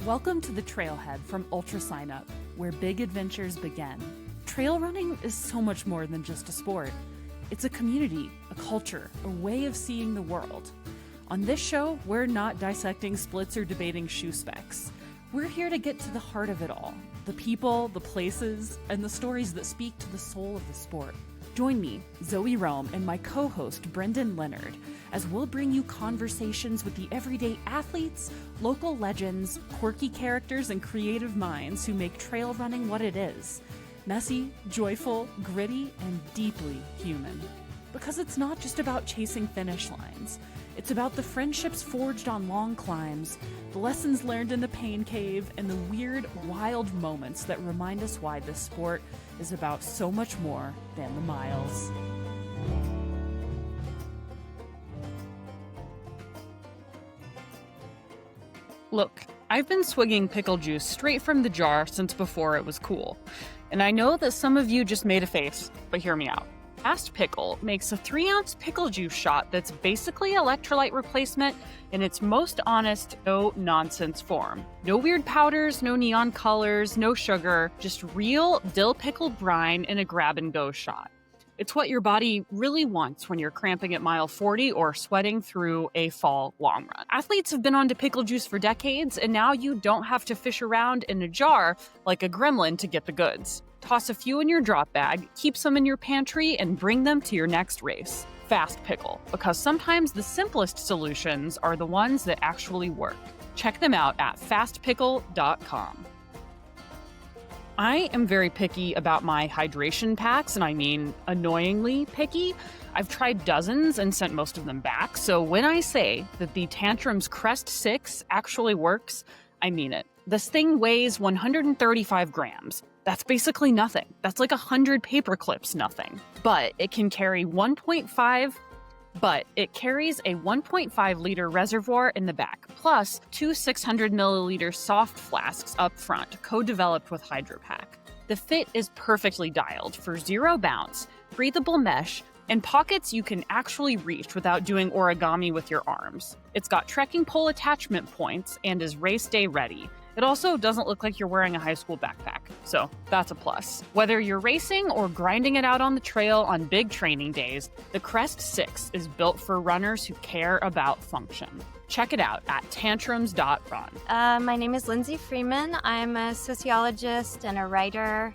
Welcome to the Trailhead from Ultra Sign Up, where big adventures begin. Trail running is so much more than just a sport. It's a community, a culture, a way of seeing the world. On this show, we're not dissecting splits or debating shoe specs. We're here to get to the heart of it all, the people, the places, and the stories that speak to the soul of the sport. Join me, Zoe Rome, and my co-host, Brendan Leonard, as we'll bring you conversations with the everyday athletes, local legends, quirky characters, and creative minds who make trail running what it is. Messy, joyful, gritty, and deeply human. Because it's not just about chasing finish lines. It's about the friendships forged on long climbs, the lessons learned in the pain cave, and the weird, wild moments that remind us why this sport is about so much more than the miles. Look, I've been swigging pickle juice straight from the jar since before it was cool. And I know that some of you just made a face, but hear me out. Fast Pickle makes a 3-ounce pickle juice shot that's basically electrolyte replacement in its most honest, no-nonsense form. No weird powders, no neon colors, no sugar, just real dill pickle brine in a grab-and-go shot. It's what your body really wants when you're cramping at mile 40 or sweating through a fall long run. Athletes have been onto pickle juice for decades, and now you don't have to fish around in a jar like a gremlin to get the goods. Toss a few in your drop bag, keep some in your pantry, and bring them to your next race. Fast Pickle, because sometimes the simplest solutions are the ones that actually work. Check them out at fastpickle.com. I am very picky about my hydration packs, and I mean annoyingly picky. I've tried dozens and sent most of them back, so when I say that the Tantrum's Crest 6 actually works, I mean it. This thing weighs 135 grams. That's basically nothing. That's like 100 paper clips nothing. But it carries a 1.5 liter reservoir in the back, plus two 600 milliliter soft flasks up front, co-developed with HydroPack. The fit is perfectly dialed for zero bounce, breathable mesh, and pockets you can actually reach without doing origami with your arms. It's got trekking pole attachment points and is race day ready. It also doesn't look like you're wearing a high school backpack, so that's a plus. Whether you're racing or grinding it out on the trail on big training days, the Crest 6 is built for runners who care about function. Check it out at tantrums.run. My name is Lindsey Freeman. I'm a sociologist and a writer,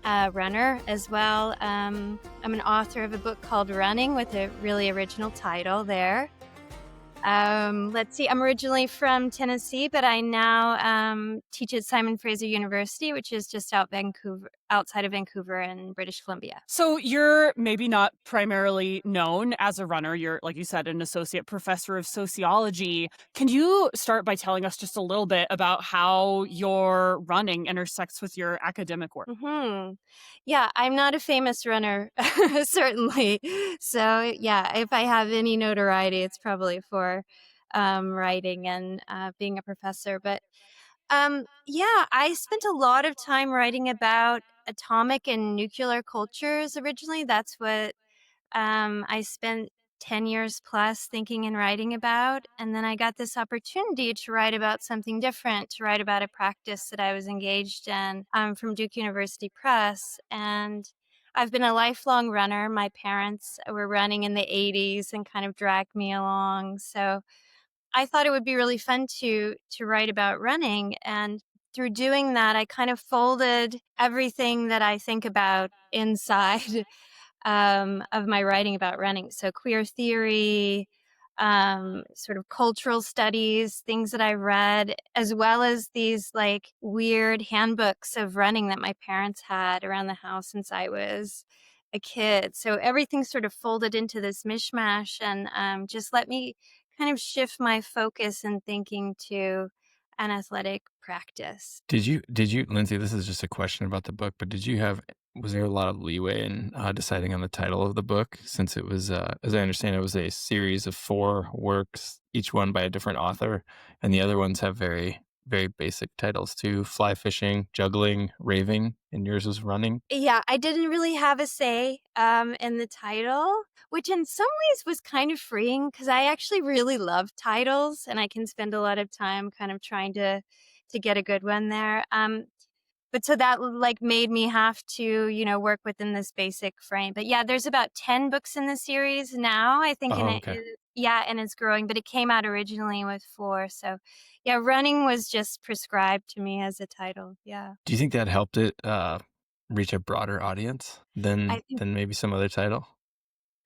runner as well. I'm an author of a book called Running with a really original title there. Let's see, I'm originally from Tennessee, but I now teach at Simon Fraser University, which is just outside of Vancouver in British Columbia. So you're maybe not primarily known as a runner. You're, like you said, an associate professor of sociology. Can you start by telling us just a little bit about how your running intersects with your academic work? Yeah, I'm not a famous runner, certainly. So yeah, if I have any notoriety, it's probably for writing and being a professor. But yeah, I spent a lot of time writing about atomic and nuclear cultures originally. That's what I spent 10 years plus thinking and writing about. And then I got this opportunity to write about something different, to write about a practice that I was engaged in from Duke University Press. And I've been a lifelong runner. My parents were running in the 80s and kind of dragged me along. So I thought it would be really fun to write about running. And through doing that, I kind of folded everything that I think about inside of my writing about running. So queer theory, sort of cultural studies, things that I read, as well as these like weird handbooks of running that my parents had around the house since I was a kid. So everything sort of folded into this mishmash and just let me kind of shift my focus and thinking to an athletic practice. Did you, Lindsay, this is just a question about the book, but was there a lot of leeway in deciding on the title of the book, since it was, as I understand, it was a series of 4 works, each one by a different author, and the other ones have very, very basic titles too: fly fishing, juggling, raving, and yours was running. Yeah, I didn't really have a say in the title, which in some ways was kind of freeing because I actually really love titles and I can spend a lot of time kind of trying to to get a good one there. But so that like made me have to, work within this basic frame. But yeah, there's about 10 books in the series now, I think, and Oh, okay. and it's growing, but it came out originally with 4. So yeah, running was just prescribed to me as a title. Yeah. Do you think that helped it reach a broader audience I than think maybe some other title?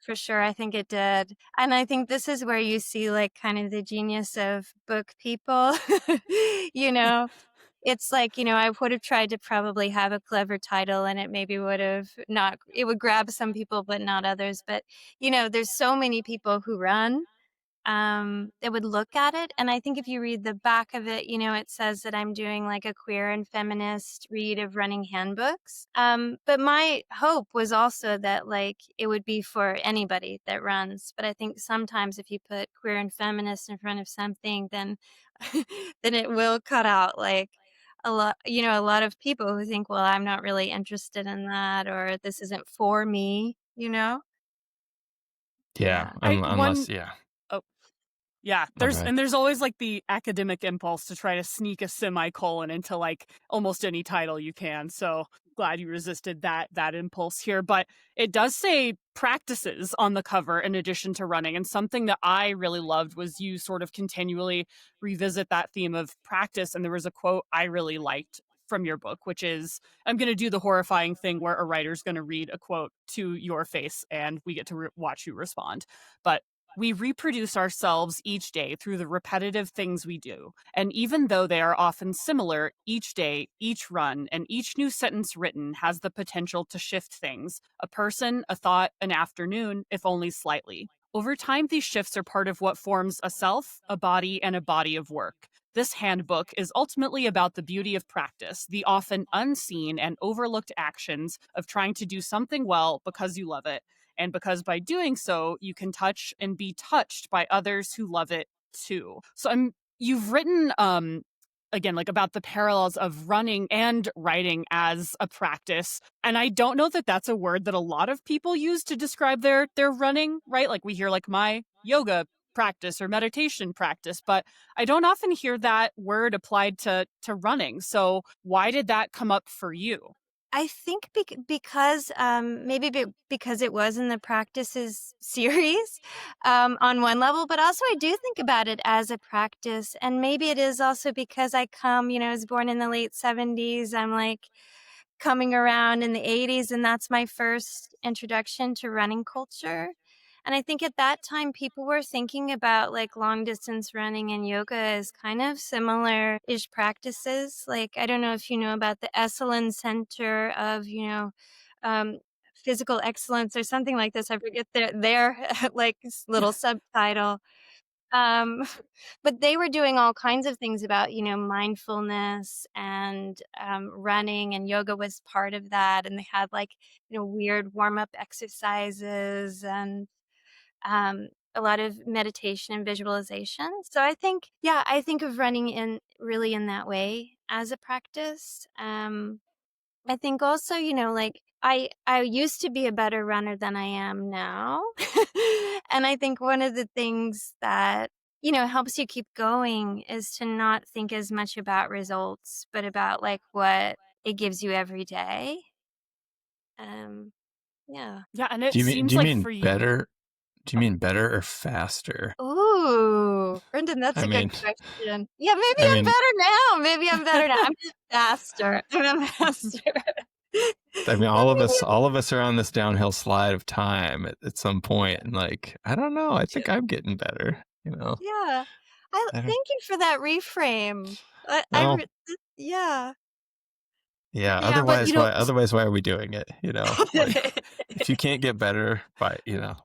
for sure, I think it did. And I think this is where you see like kind of the genius of book people. you know, It's like, I would have tried to probably have a clever title and it maybe would have not it would grab some people but not others. But, there's so many people who run, that would look at it. And I think if you read the back of it, it says that I'm doing like a queer and feminist read of running handbooks. But my hope was also that like it would be for anybody that runs. But I think sometimes if you put queer and feminist in front of something, then then it will cut out like a lot of people who think, well, I'm not really interested in that, or this isn't for me. Yeah, Yeah. One unless yeah. oh yeah, Oh, go ahead. there's always like the academic impulse to try to sneak a semicolon into like almost any title you can. So glad you resisted that impulse here. But it does say practices on the cover in addition to running. And something that I really loved was you sort of continually revisit that theme of practice. And there was a quote I really liked from your book, which is, I'm going to do the horrifying thing where a writer's going to read a quote to your face and we get to watch you respond. But we reproduce ourselves each day through the repetitive things we do. And even though they are often similar, each day, each run, and each new sentence written has the potential to shift things: a person, a thought, an afternoon, if only slightly. Over time, these shifts are part of what forms a self, a body, and a body of work. This handbook is ultimately about the beauty of practice, the often unseen and overlooked actions of trying to do something well because you love it, and because by doing so, you can touch and be touched by others who love it too. So you've written again, like about the parallels of running and writing as a practice. And I don't know that that's a word that a lot of people use to describe their running, right? Like we hear like my yoga practice or meditation practice, but I don't often hear that word applied to running. So why did that come up for you? I think because because it was in the practices series, on one level, but also I do think about it as a practice, and maybe it is also because I was born in the late 70s. I'm like coming around in the 80s, and that's my first introduction to running culture. And I think at that time, people were thinking about like long distance running and yoga as kind of similar ish practices. Like, I don't know if you know about the Esalen Center of, um, Physical Excellence or something like this. I forget their like little subtitle. Um, but they were doing all kinds of things about, mindfulness and running, and yoga was part of that. And they had like, weird warm up exercises and a lot of meditation and visualization. So I think of running in really in that way as a practice. I think also, like I used to be a better runner than I am now. And I think one of the things that, helps you keep going is to not think as much about results, but about like what it gives you every day. Um, yeah. Yeah, and Do it you mean seems do you like mean for you. better? Do you mean better or faster? Ooh, Brendan, that's I a good mean, question. Yeah, maybe I I'm mean, better now. Maybe I'm better now. I'm just faster. I'm faster. all of us are on this downhill slide of time at some point, and like, I don't know. I think I'm getting better. Yeah. I don't. Thank you for that reframe. Well, Yeah. yeah. Yeah, but Otherwise, why are we doing it? Like, if you can't get better,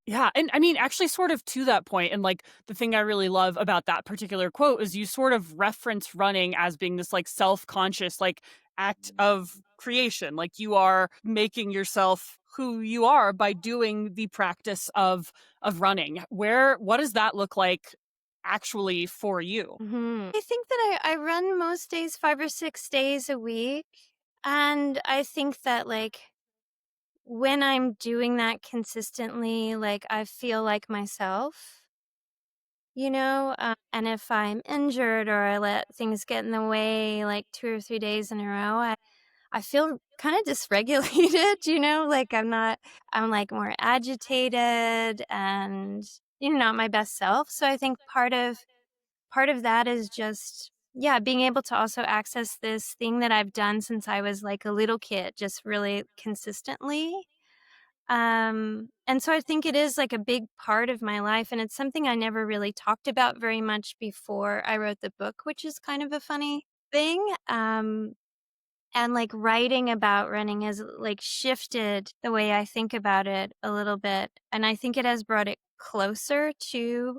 yeah, and I mean, actually, sort of to that point, and like the thing I really love about that particular quote is you sort of reference running as being this like self-conscious, like act of creation. Like you are making yourself who you are by doing the practice of running. What does that look like actually for you? I think that I run most days 5 or 6 days a week. And I think that like when I'm doing that consistently, like I feel like myself. and if I'm injured or I let things get in the way like 2 or 3 days in a row, I feel kind of dysregulated, like I'm like more agitated and, not my best self. So I think part of that is just, yeah, being able to also access this thing that I've done since I was like a little kid, just really consistently. And so I think it is like a big part of my life, and it's something I never really talked about very much before I wrote the book, which is kind of a funny thing. And like writing about running has like shifted the way I think about it a little bit. And I think it has brought it closer to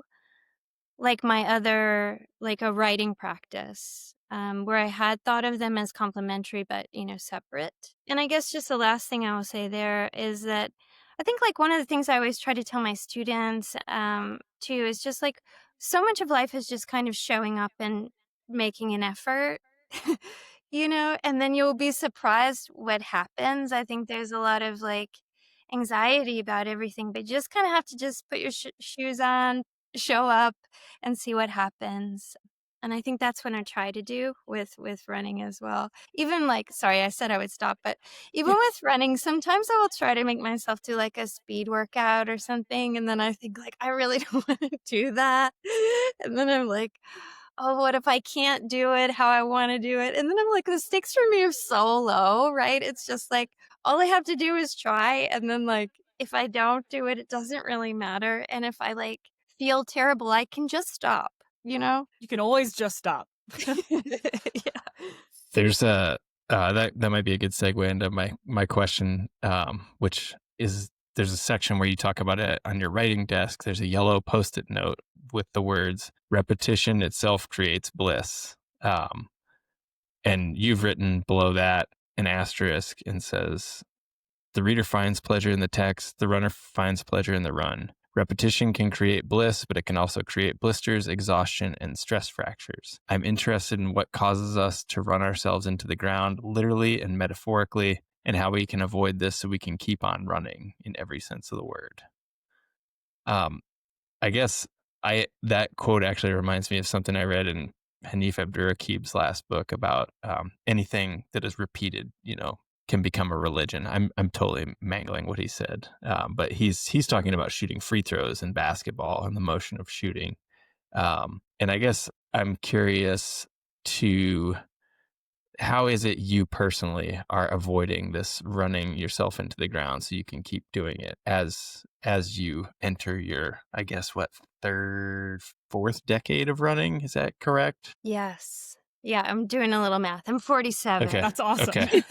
like my other, like a writing practice, where I had thought of them as complementary, but, separate. And I guess just the last thing I will say there is that I think like one of the things I always try to tell my students, too, is just like so much of life is just kind of showing up and making an effort, and then you'll be surprised what happens. I think there's a lot of like anxiety about everything, but you just kind of have to just put your shoes on, show up, and see what happens. And I think that's what I try to do with running as well. Even like, sorry, I said I would stop, but even with running, sometimes I will try to make myself do like a speed workout or something, and then I think like I really don't want to do that. And then I'm like, oh, what if I can't do it how I want to do it? And then I'm like, the stakes for me are so low, right? It's just like all I have to do is try, and then like if I don't do it, it doesn't really matter. And if I like feel terrible, I can just stop, you know? You can always just stop. Yeah. There's a that might be a good segue into my question, which is there's a section where you talk about it on your writing desk. There's a yellow post-it note with the words "repetition itself creates bliss," and you've written below that an asterisk and says, "The reader finds pleasure in the text. The runner finds pleasure in the run. Repetition can create bliss, but it can also create blisters, exhaustion, and stress fractures. I'm interested in what causes us to run ourselves into the ground, literally and metaphorically, and how we can avoid this so we can keep on running in every sense of the word." I guess that quote actually reminds me of something I read in Hanif Abdurraqib's last book about anything that is repeated, can become a religion. I'm totally mangling what he said, but he's talking about shooting free throws in basketball and the motion of shooting. And I guess I'm curious to how is it you personally are avoiding this running yourself into the ground so you can keep doing it as you enter your, I guess, what, third, fourth decade of running? Is that correct? Yes. Yeah, I'm doing a little math. I'm 47. Okay. That's awesome. Okay.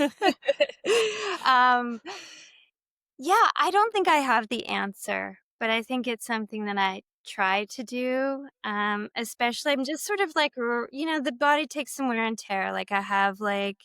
Yeah, I don't think I have the answer, but I think it's something that I try to do. Especially I'm just sort of like, the body takes some wear and tear. Like I have like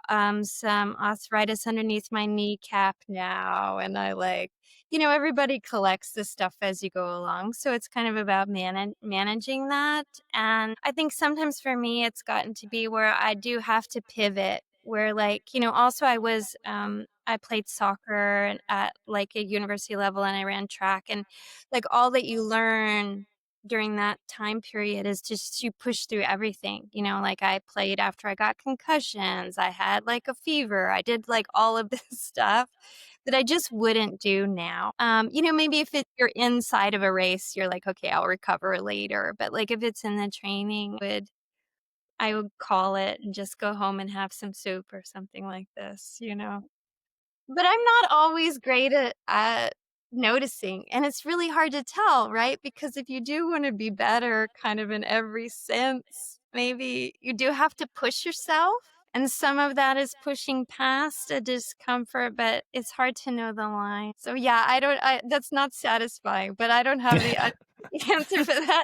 some arthritis underneath my kneecap now, and I like, everybody collects this stuff as you go along, so it's kind of about managing that. And I think sometimes for me it's gotten to be where I do have to pivot, where like, also I played soccer at like a university level, and I ran track, and like all that you learn during that time period is just to push through everything. Like I played after I got concussions, I had like a fever, I did like all of this stuff that I just wouldn't do now. Maybe if you're inside of a race, you're like, okay, I'll recover later. But like if it's in the training, I would call it and just go home and have some soup or something like this. But I'm not always great at noticing, and it's really hard to tell, right? Because if you do want to be better kind of in every sense, maybe you do have to push yourself. And some of that is pushing past a discomfort, but it's hard to know the line. So yeah, that's not satisfying, but I don't have the answer for that.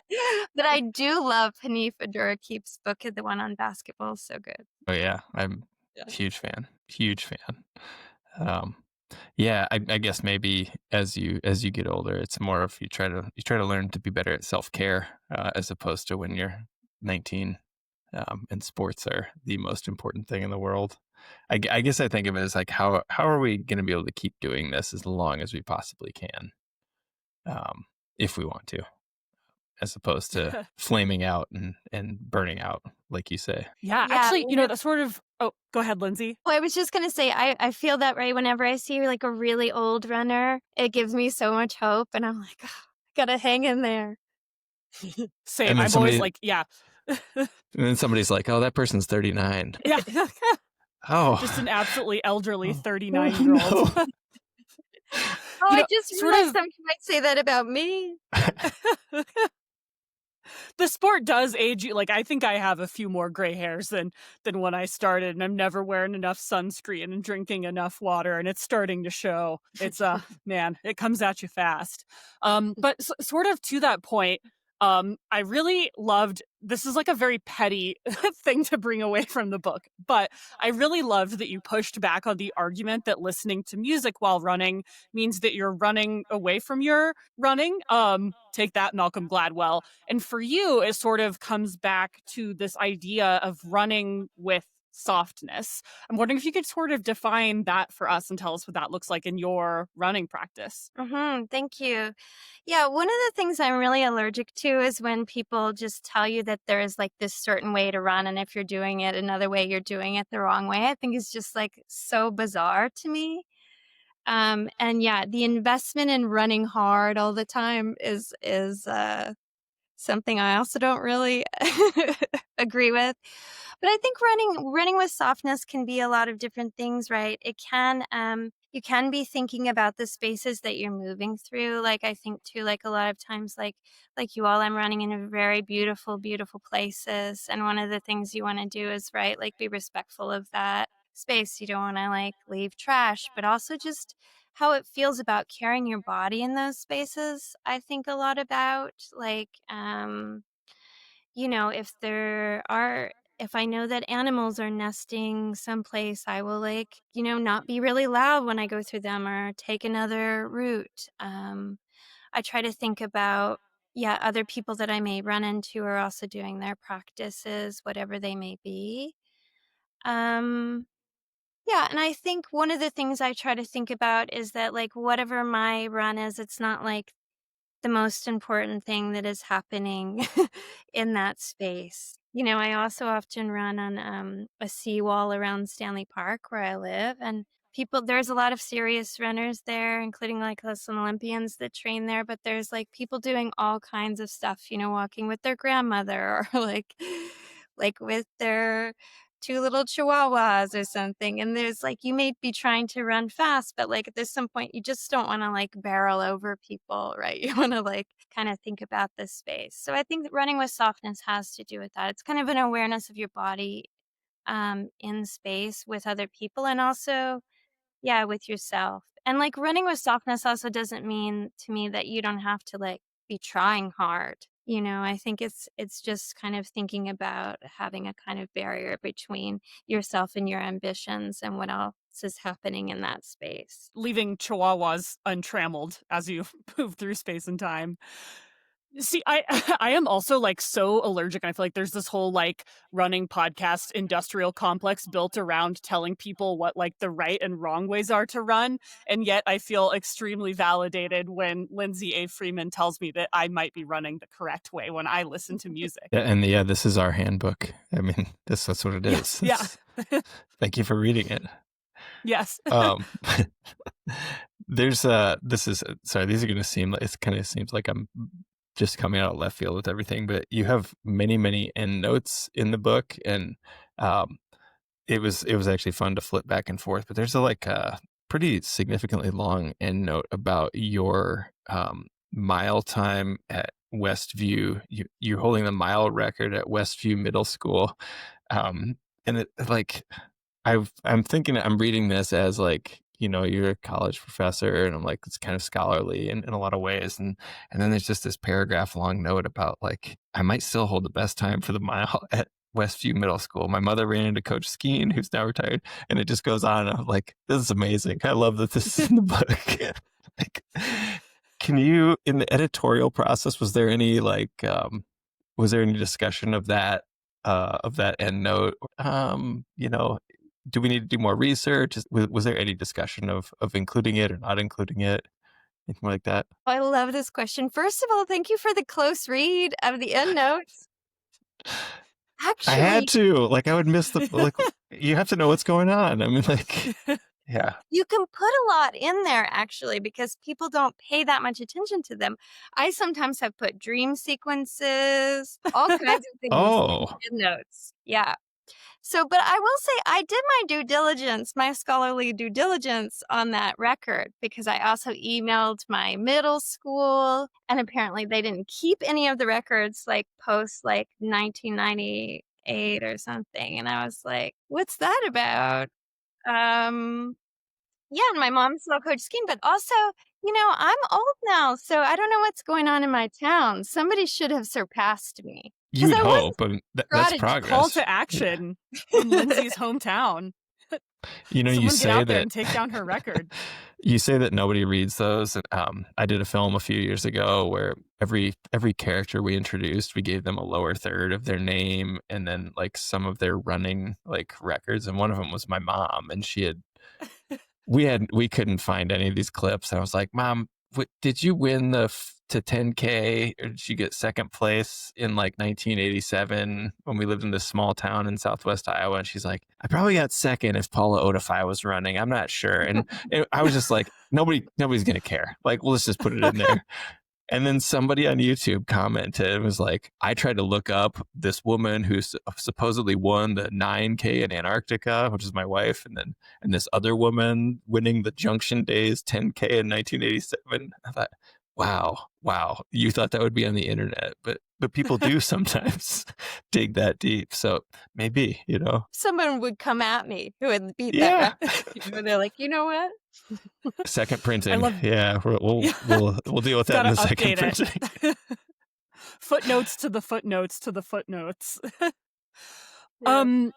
But I do love Hanif Abdurraqib's book, the one on basketball. So good. Oh yeah, I'm Yeah. a huge fan. Yeah, I guess maybe as you get older, it's more of you try to learn to be better at self-care, as opposed to when you're 19, and sports are the most important thing in the world. I guess I think of it as like how are we going to be able to keep doing this as long as we possibly can, if we want to. as opposed to flaming out and burning out, like you say. Yeah, Yeah, actually, that's sort of. Oh, go ahead, Lindsay. well, I was just gonna say, I feel that way whenever I see like a really old runner. It gives me so much hope, and I'm like, oh, I gotta hang in there. Same. And then I'm always somebody, like, yeah. and then somebody's like, "Oh, that person's 39." Yeah. Oh, Just an absolutely elderly oh, 39-year-old. no. Oh, I just Sort realized of. somebody might say that about me. The sport does age you. Like, I think I have a few more gray hairs than when I started, and I'm never wearing enough sunscreen and drinking enough water, and it's starting to show. It's man, it comes at you fast. But sort of to that point, I really loved. This is like a very petty thing to bring away from the book, but I really loved that you pushed back on the argument that listening to music while running means that you're running away from your running. Take that, Malcolm Gladwell. And for you, it sort of comes back to this idea of running with softness. I'm wondering if you could sort of define that for us and tell us what that looks like in your running practice. Thank you. Yeah, one of the things I'm really allergic to is when people just tell you that there is like this certain way to run, and if you're doing it another way, you're doing it the wrong way. I think it's just like so bizarre to me. And yeah, the investment in running hard all the time is something I also don't really agree with. But I think running with softness can be a lot of different things, right? It can you can be thinking about the spaces that you're moving through. Like I think too, like a lot of times, like you all, I'm running in very beautiful, beautiful places. And one of the things you want to do is, right, like be respectful of that space. You don't want to like leave trash, but also just how it feels about carrying your body in those spaces. I think a lot about like if if I know that animals are nesting someplace, I will like, not be really loud when I go through them or take another route. I try to think about, yeah, other people that I may run into are also doing their practices, whatever they may be. Um, yeah, and I think one of the things I try to think about is that like whatever my run is, it's not like the most important thing that is happening in that space. I also often run on a seawall around Stanley Park where I live, and there's a lot of serious runners there, including like some Olympians that train there, but there's like people doing all kinds of stuff, walking with their grandmother or like with their two little chihuahuas or something. And there's like, you may be trying to run fast, but like there's some point you just don't want to like barrel over people, right? You want to like kind of think about this space. So I think that running with softness has to do with that. It's kind of an awareness of your body in space with other people, and also, yeah, with yourself. And like running with softness also doesn't mean to me that you don't have to like be trying hard. I think it's just kind of thinking about having a kind of barrier between yourself and your ambitions and what else is happening in that space. Leaving chihuahuas untrammeled as you move through space and time. See, I I am also like so allergic. I feel like there's this whole like running podcast industrial complex built around telling people what like the right and wrong ways are to run. And yet I feel extremely validated when Lindsey A. Freeman tells me that I might be running the correct way when I listen to music. Yeah, and this is our handbook. I mean, that's what it is. Yeah. Thank you for reading it. Yes. There's this is sorry, these are going to seem it kind of seems like I'm just coming out of left field with everything, but you have many end notes in the book, and it was actually fun to flip back and forth. But there's a pretty significantly long end note about your mile time at Westview. You're holding the mile record at Westview Middle School, and it like I'm thinking I'm reading this as like, you're a college professor, and I'm like, it's kind of scholarly in a lot of ways. And then there's just this paragraph long note about like, I might still hold the best time for the mile at Westview Middle School. My mother ran into Coach Skeen, who's now retired, and it just goes on. And I'm like, this is amazing. I love that this is in the book. Like, can you, in the editorial process, was there any discussion of that end note? Do we need to do more research? Was there any discussion of including it or not including it? anything like that? I love this question. First of all, thank you for the close read of the endnotes. I had Actually, to. Like, I would miss the like. You have to know what's going on. I mean, like, yeah. you can put a lot in there, actually, because people don't pay that much attention to them. I sometimes have put dream sequences, all kinds of things Oh, in notes. Yeah. So, but I will say I did my due diligence, my scholarly due diligence on that record, because I also emailed my middle school, and apparently they didn't keep any of the records like post like 1998 or something. And I was like, what's that about? Um, yeah, and my mom's still coach skiing, but also, I'm old now, so I don't know what's going on in my town. Somebody should have surpassed me because you'd I was hope, but that's prodigy. progress. Call to action from Lindsey's hometown. You Someone get say out there that and take down her record. you say that nobody reads those. I did a film a few years ago where every character we introduced, we gave them a lower third of their name and then like some of their running like records. And one of them was my mom, and we couldn't find any of these clips. And I was like, Mom, did you win to 10K, or did you get second place in like 1987 when we lived in this small town in Southwest Iowa? And she's like, I probably got second if Paula Odify was running. I'm not sure. And I was just like, nobody's going to care. Like, let's just put it in there. And then somebody on YouTube commented and was like, I tried to look up this woman who supposedly won the 9K in Antarctica, which is my wife, and this other woman winning the Junction Days 10K in 1987. I thought, wow, you thought that would be on the internet, but people do sometimes dig that deep. So maybe, Someone would come at me who would beat Yeah. that record. They're like, you know what? Second printing. love- We'll deal with that in the second printing. Footnotes to the footnotes to the footnotes. Yeah.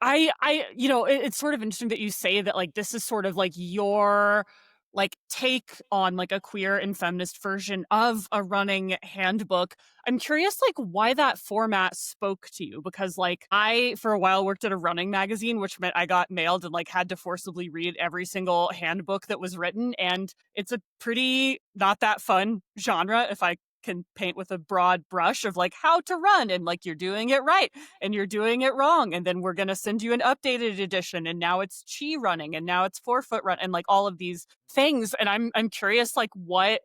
It's sort of interesting that you say that like this is sort of like your like take on like a queer and feminist version of a running handbook. I'm curious like why that format spoke to you, because like I for a while worked at a running magazine, which meant I got mailed and like had to forcibly read every single handbook that was written, and it's a pretty not that fun genre if I can paint with a broad brush of like how to run, and like you're doing it right and you're doing it wrong, and then we're going to send you an updated edition, and now it's chi running, and now it's 4-foot run, and like all of these things. And I'm curious like what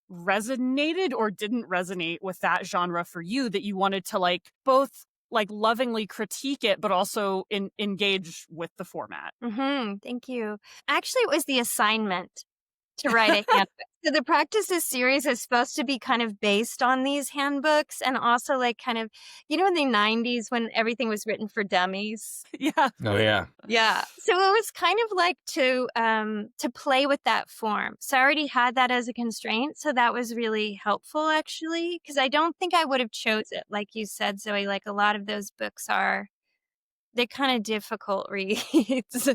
resonated or didn't resonate with that genre for you, that you wanted to like both like lovingly critique it but also engage with the format. Thank you. Actually, it was the assignment to write a handbook. So the Practices series is supposed to be kind of based on these handbooks, and also like kind of, in the 90s when everything was written for dummies. Yeah. Oh yeah. Yeah. So it was kind of like to play with that form. So I already had that as a constraint. So that was really helpful actually, because I don't think I would have chose it. Like you said, Zoe, like a lot of those books they're kind of difficult reads.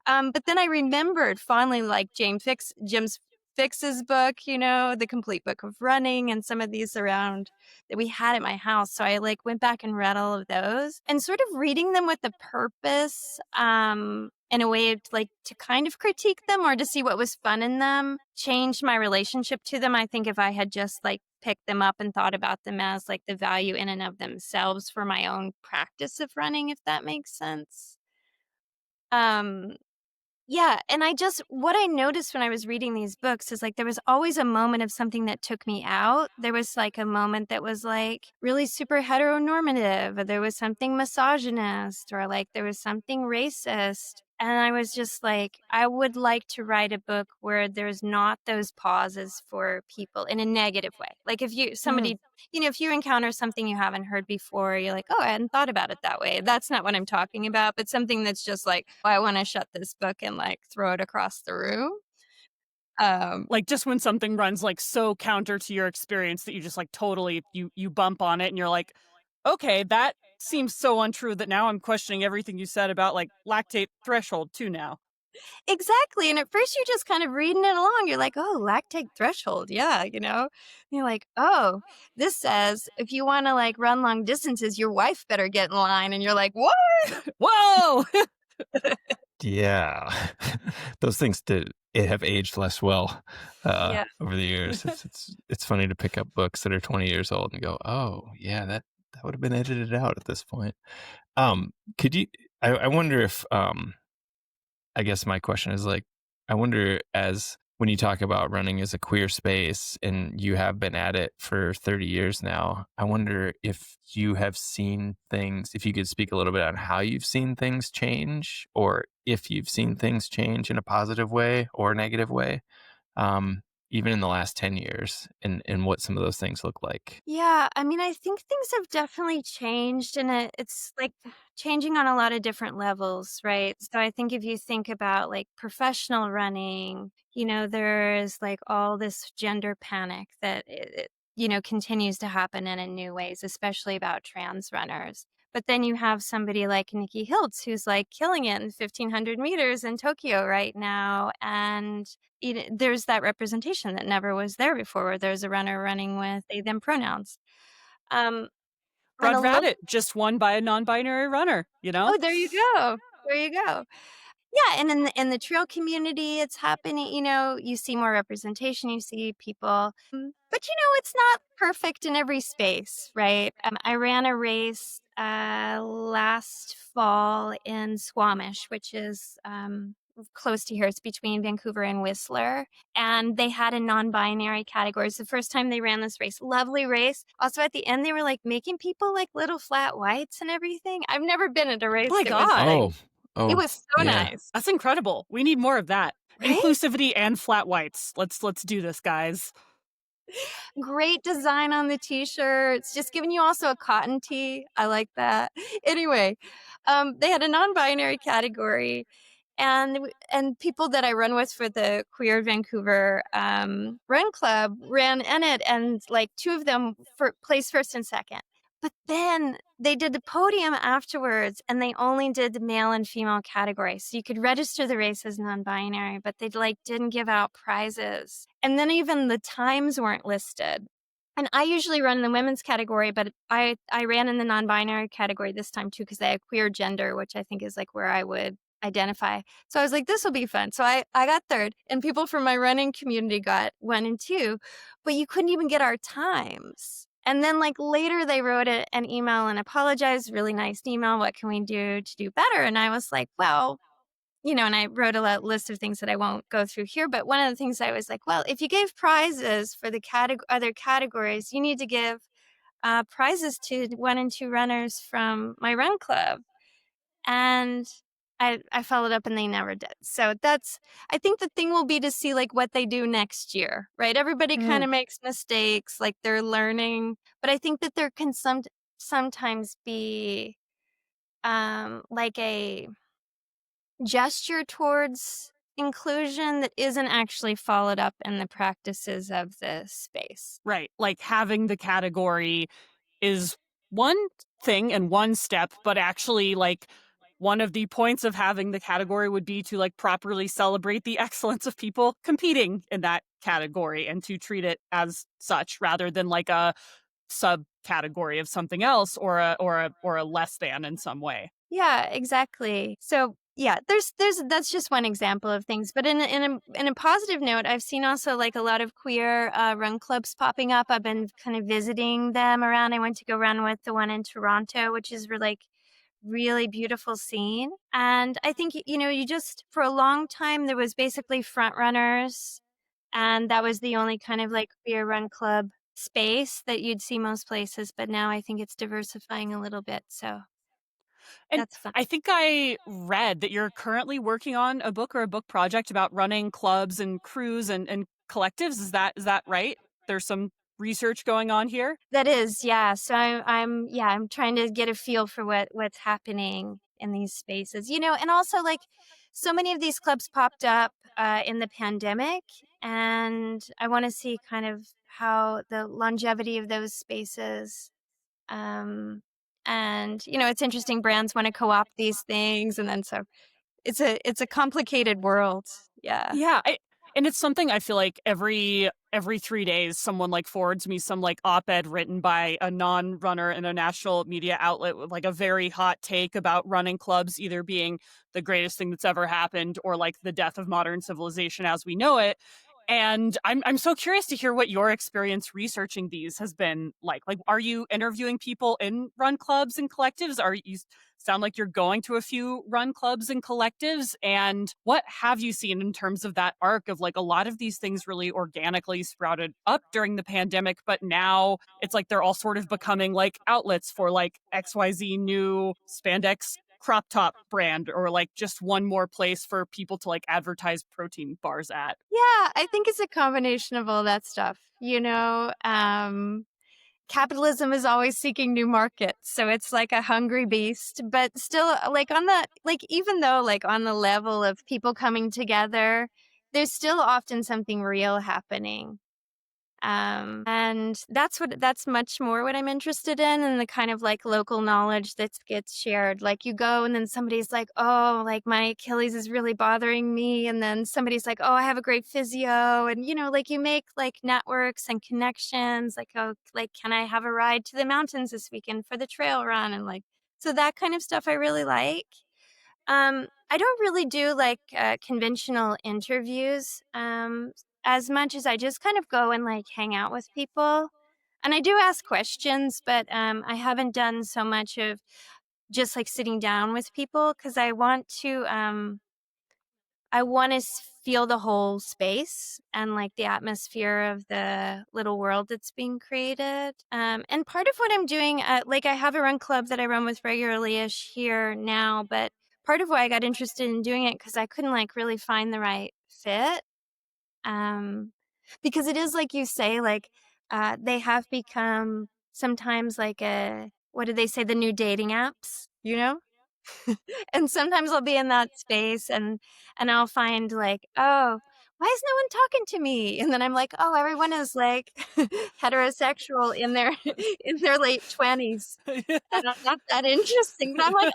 But then I remembered fondly like Jim's Fix's book, The Complete Book of Running, and some of these around that we had at my house. So I like went back and read all of those, and sort of reading them with a purpose, in a way of like to kind of critique them or to see what was fun in them, changed my relationship to them. I think if I had just like picked them up and thought about them as like the value in and of themselves for my own practice of running, if that makes sense. Yeah, and what I noticed when I was reading these books is like there was always a moment of something that took me out. There was like a moment that was like really super heteronormative, or there was something misogynist, or like there was something racist. And I was just like, I would like to write a book where there's not those pauses for people in a negative way. Like if if you encounter something you haven't heard before, you're like, oh, I hadn't thought about it that way. That's not what I'm talking about, but something that's just like, oh, I want to shut this book and like throw it across the room. Like just when something runs like so counter to your experience that you just like totally you bump on it and you're like, okay, that seems so untrue that now I'm questioning everything you said about like lactate threshold too now. Exactly. And at first you're just kind of reading it along. You're like, oh, lactate threshold. Yeah. And you're like, oh, this says if you want to like run long distances, your wife better get in line. And you're like, what? Whoa! Yeah. Those things did it have aged less well Yeah. over the years. It's funny to pick up books that are 20 years old and go, "Oh, yeah, that would have been edited out at this point." Could you I wonder if I guess my question is like, I wonder as when you talk about running as a queer space and you have been at it for 30 years now, I wonder if you have seen things, if you could speak a little bit on how you've seen things change, or if you've seen things change in a positive way or a negative way, even in the last 10 years, and what some of those things look like. Yeah, I mean, I think things have definitely changed, and it's like changing on a lot of different levels, right? So I think if you think about like professional running, there's like all this gender panic that continues to happen and in new ways, especially about trans runners. But then you have somebody like Nikki Hiltz who's like killing it in 1500 meters in Tokyo right now, and there's that representation that never was there before, where there's a runner running with they them pronouns. Um, and a Rod little, Raddat just won by a non-binary runner, you know? oh, there you go. There you go. Yeah, and in the trail community, it's happening. You see more representation. You see people, but it's not perfect in every space, right? I ran a race last fall in Squamish, which is close to here. It's between Vancouver and Whistler, and they had a non-binary category. It's the first time they ran this race. Lovely race. Also, at the end, they were like making people like little flat whites and everything. I've never been at a race Oh my that was God. like. Oh, It oh, was so yeah. nice, That's incredible. We need more of that. right? Inclusivity and flat whites. Let's do this, guys. Great design on the t-shirts, just giving you also a cotton tee. I like that. Anyway, they had a non-binary category, and people that I run with for the Queer Vancouver Run Club ran in it, and like two of them placed first and second. But then they did the podium afterwards, and they only did the male and female category. So you could register the race as non-binary, but they like didn't give out prizes. And then even the times weren't listed. And I usually run in the women's category, but I ran in the non-binary category this time too, because I have queer gender, which I think is like where I would identify. So I was like, this will be fun. So I got third, and people from my running community got 1 and 2, but you couldn't even get our times. And then like later they wrote an email and apologized, really nice email. What can we do to do better? And I was like, well, and I wrote a list of things that I won't go through here. But one of the things I was like, well, if you gave prizes for the other categories, you need to give prizes to 1 and 2 runners from my run club. And I followed up and they never did. So I think the thing will be to see like what they do next year, right? Everybody kind of makes mistakes, like they're learning, but I think that there can sometimes be like a gesture towards inclusion that isn't actually followed up in the practices of the space. Right. Like having the category is one thing and one step, but actually like one of the points of having the category would be to like properly celebrate the excellence of people competing in that category and to treat it as such rather than like a subcategory of something else or a less than in some way. Yeah, exactly. So yeah, there's that's just one example of things. But in a positive note, I've seen also like a lot of queer run clubs popping up. I've been kind of visiting them around. I went to go run with the one in Toronto, which is like really beautiful scene. And I think you just for a long time there was basically front runners, and that was the only kind of like queer run club space that you'd see most places. But now I think it's diversifying a little bit. So And that's fun. I think I read that you're currently working on a book or a book project about running clubs and crews and collectives. Is that right? There's some research going on here. That is, yeah. So I'm trying to get a feel for what's happening in these spaces, and also like so many of these clubs popped up in the pandemic, and I want to see kind of how the longevity of those spaces. And it's interesting. Brands want to co-opt these things, and then so it's a complicated world. Yeah. Yeah, and it's something I feel like every every 3 days someone like forwards me some like op-ed written by a non-runner in a national media outlet with like a very hot take about running clubs either being the greatest thing that's ever happened or like the death of modern civilization as we know it. And I'm so curious to hear what your experience researching these has been like. Like, are you interviewing people in run clubs and collectives? Are you sound like you're going to a few run clubs and collectives? And what have you seen in terms of that arc of like a lot of these things really organically sprouted up during the pandemic, but now it's like they're all sort of becoming like outlets for like XYZ new spandex crop top brand or like just one more place for people to like advertise protein bars at. Yeah, I think it's a combination of all that stuff. Capitalism is always seeking new markets, so it's like a hungry beast, but still like even though like on the level of people coming together, there's still often something real happening. And that's much more what I'm interested in, and the kind of like local knowledge that gets shared. Like you go and then somebody's like, oh, like my Achilles is really bothering me. And then somebody's like, oh, I have a great physio. And, like you make like networks and connections, like, oh, like, can I have a ride to the mountains this weekend for the trail run? And like, so that kind of stuff I really like. I don't really do like conventional interviews as much as I just kind of go and like hang out with people. And I do ask questions, but I haven't done so much of just like sitting down with people because I want to feel the whole space and like the atmosphere of the little world that's being created. And part of what I'm doing, like I have a run club that I run with regularly-ish here now, but part of why I got interested in doing it because I couldn't like really find the right fit. Um, because it is like you say, like they have become sometimes like what do they say, the new dating apps, and sometimes I'll be in that space and I'll find like, oh, why is no one talking to me? And then I'm like, oh, everyone is like heterosexual in their in their late 20s. And I'm not that interesting, but I'm like,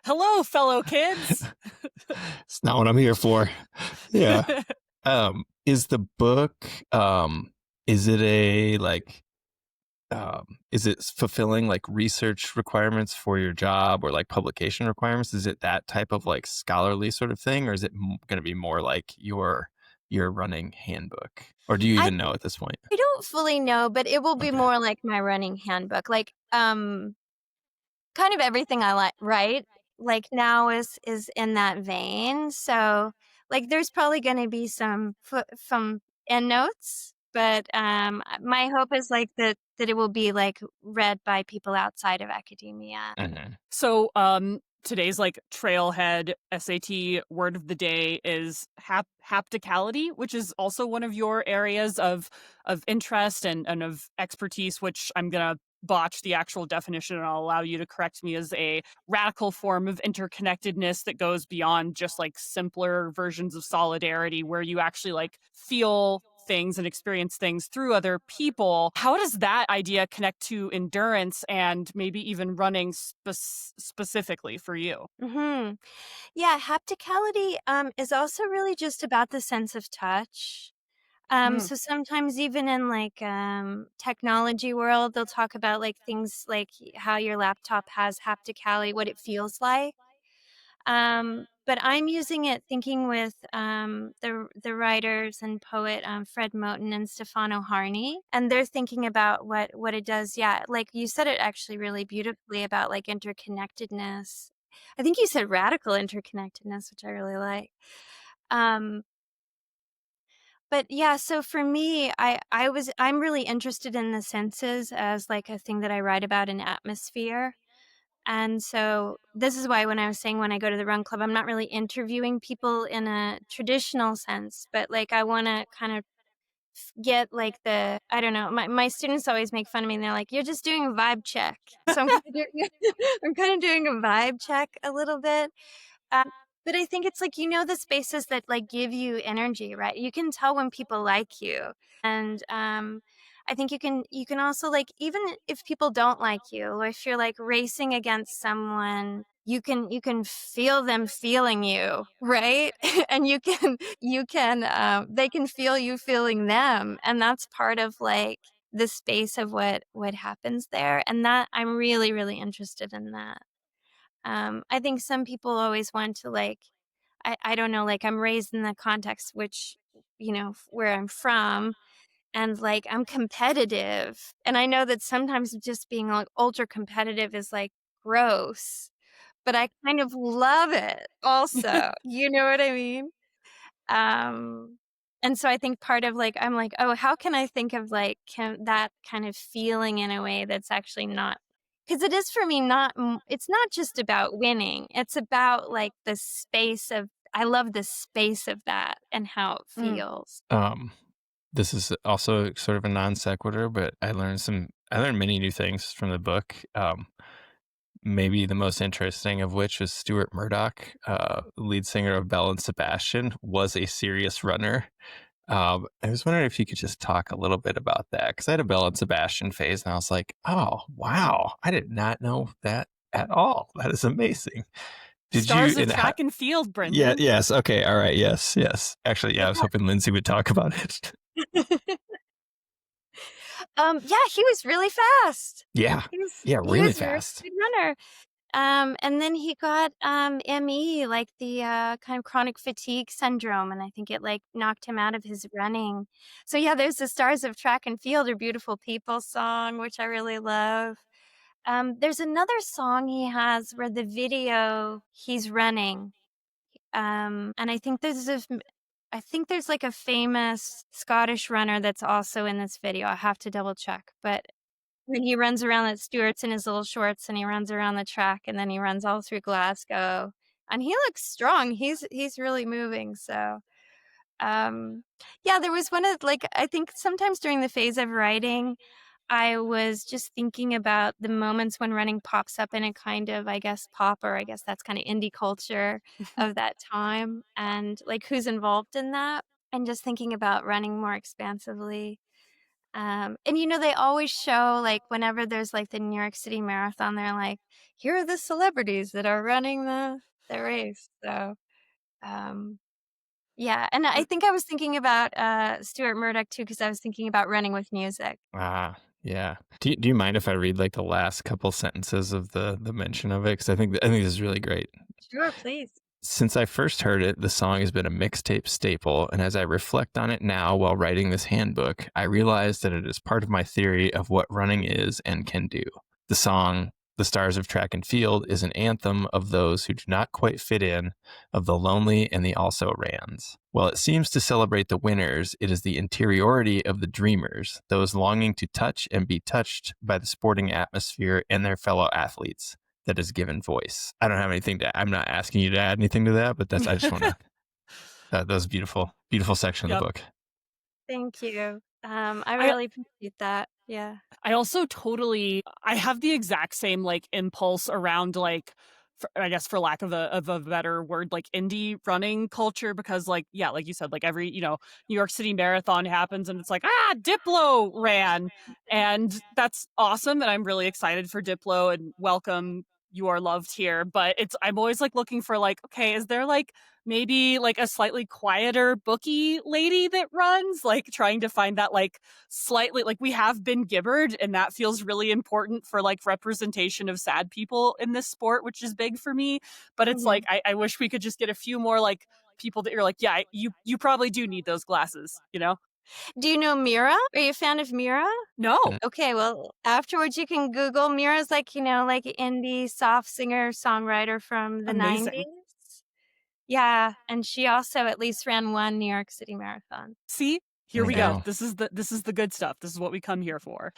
Hello, fellow kids. It's not what I'm here for. Yeah. Is the book is it a like is it fulfilling like research requirements for your job or like publication requirements? Is it that type of like scholarly sort of thing, or is it going to be more like your running handbook? Or do you even know at this point? I don't fully know, but it will be Okay. more like my running handbook. Like kind of everything I like write like now is in that vein. So like there's probably going to be some endnotes, but my hope is like that it will be like read by people outside of academia. Mhm. So, today's like Trailhead SAT word of the day is hapticality, which is also one of your areas of interest and of expertise, which I'm gonna botch the actual definition and I'll allow you to correct me, as a radical form of interconnectedness that goes beyond just like simpler versions of solidarity where you actually like feel things and experience things through other people. How does that idea connect to endurance and maybe even running specifically for you? Hmm. Yeah, hapticality is also really just about the sense of touch. Mm. So sometimes even in like technology world, they'll talk about like things like how your laptop has hapticality, what it feels like. But I'm using it thinking with the writers and poet Fred Moten and Stefano Harney, and they're thinking about what it does. Yeah, like you said it actually really beautifully about like interconnectedness. I think you said radical interconnectedness, which I really like. Um, but yeah, so for me, I'm really interested in the senses as like a thing that I write about in atmosphere. And so this is why when I was saying when I go to the run club, I'm not really interviewing people in a traditional sense, but like I want to kind of get like I don't know, my students always make fun of me and they're like, you're just doing a vibe check. So I'm kind of doing, I'm kind of doing a vibe check a little bit. But I think it's like, the spaces that like give you energy, right? You can tell when people like you. And I think you can also like, even if people don't like you, or if you're like racing against someone, you can feel them feeling you, right? And you can they can feel you feeling them, and that's part of like the space of what happens there, and that I'm really really interested in that. I think some people always want to like I don't know, like I'm raised in the context which where I'm from, and like I'm competitive, and I know that sometimes just being like ultra competitive is like gross, but I kind of love it also. You know what I mean? Um, and so I think part of like I'm like, oh, how can I think of like that kind of feeling in a way that's actually not, because it is for me not it's not just about winning. It's about like the space of, I love the space of that and how it feels. This is also sort of a non sequitur, but I learned many new things from the book. Maybe the most interesting of which was Stuart Murdoch, lead singer of Belle and Sebastian, was a serious runner. I was wondering if you could just talk a little bit about that, because I had a Belle and Sebastian phase, and I was like, "Oh, wow! I did not know that at all. That is amazing." Did Stars you? of track and field, Yeah. Brendan. Yes. Okay. All right. Yes. Yes. Actually, yeah. I was hoping Lindsey would talk about it. Yeah, he was really fast. Yeah. He was Yeah. he Really was a really fast. good runner. And then he got ME, like the kind of chronic fatigue syndrome, and I think it like knocked him out of his running. So yeah, there's the Stars of Track and Field or Beautiful People song, which I really love. There's another song he has where the video he's running. And I think there's like a famous Scottish runner that's also in this video. I have to double check, but when he runs around at Stuart's in his little shorts and he runs around the track and then he runs all through Glasgow, and he looks strong. He's really moving. So, yeah, there was one of like, I think sometimes during the phase of writing, I was just thinking about the moments when running pops up in a kind of, I guess, pop, or I guess that's kind of indie culture of that time, and like who's involved in that, and just thinking about running more expansively. And they always show like whenever there's like the New York City Marathon, they're like, here are the celebrities that are running the race. So, um, yeah, and I think I was thinking about Stuart Murdoch too, because I was thinking about running with music. Yeah. Do you mind if I read like the last couple sentences of the mention of it? Because I think this is really great. Sure, please. Since I first heard it, the song has been a mixtape staple, and as I reflect on it now while writing this handbook, I realize that it is part of my theory of what running is and can do. The song, The Stars of Track and Field, is an anthem of those who do not quite fit in, of the lonely and the also-rans. While it seems to celebrate the winners, it is the interiority of the dreamers, those longing to touch and be touched by the sporting atmosphere and their fellow athletes, that is given voice. I don't have anything I'm not asking you to add anything to that, but I just want to, that was beautiful, beautiful section of the book. Thank you. I really appreciate that. Yeah. I also I have the exact same like impulse around like, I guess for lack of a better word, like indie running culture, because like, yeah, like you said, like every, New York City Marathon happens and it's like, Diplo ran. And that's awesome. And I'm really excited for Diplo and welcome. You are loved here. But I'm always like looking for like, okay, is there like maybe like a slightly quieter bookie lady that runs, like trying to find that like slightly, like we have been gibbered, and that feels really important for like representation of sad people in this sport, which is big for me. But it's like I wish we could just get a few more like people that you're like, yeah, you probably do need those glasses, Do you know Mira? Are you a fan of Mira? No. Okay, well, afterwards you can Google. Mira's like, like indie soft singer songwriter from the Amazing. 90s. Yeah, and she also at least ran one New York City Marathon. See? Here we go. This is the good stuff. This is what we come here for.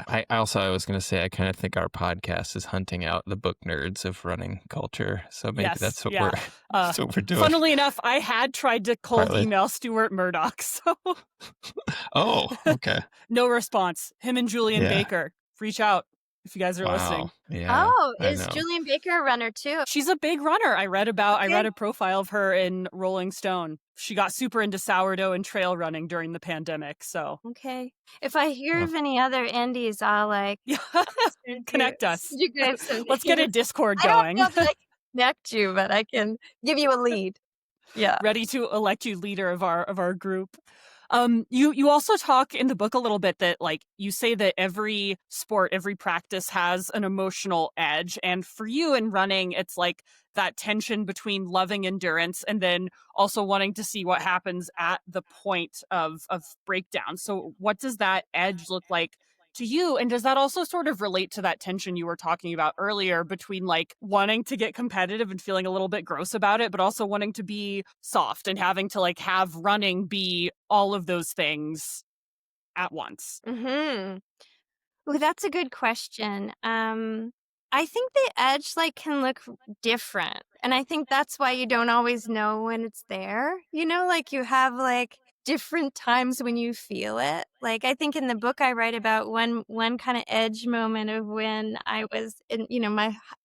I was going to say, I kind of think our podcast is hunting out the book nerds of running culture. So maybe that's what that's what we're doing. Funnily enough, I had tried to cold email Stuart Murdoch. So. Oh, okay. No response. Him and Julian Baker. Reach out if you guys are listening. Yeah, is Julian Baker a runner too? She's a big runner. I read a profile of her in Rolling Stone. She got super into sourdough and trail running during the pandemic. So if I hear of any other indies, I'll like connect us. You guys, let's get a Discord going. I don't know connect you, but I can give you a lead. Yeah. Ready to elect you leader of our group. You also talk in the book a little bit that, like, you say that every sport, every practice has an emotional edge, and for you in running, it's like that tension between loving endurance and then also wanting to see what happens at the point of breakdown. So, what does that edge look like to you? And does that also sort of relate to that tension you were talking about earlier between like wanting to get competitive and feeling a little bit gross about it, but also wanting to be soft and having to like have running be all of those things at once? Mm-hmm. Well, that's a good question. I think the edge like can look different. And I think that's why you don't always know when it's there. Like you have like different times when you feel it. Like I think in the book I write about one kind of edge moment of when I was in,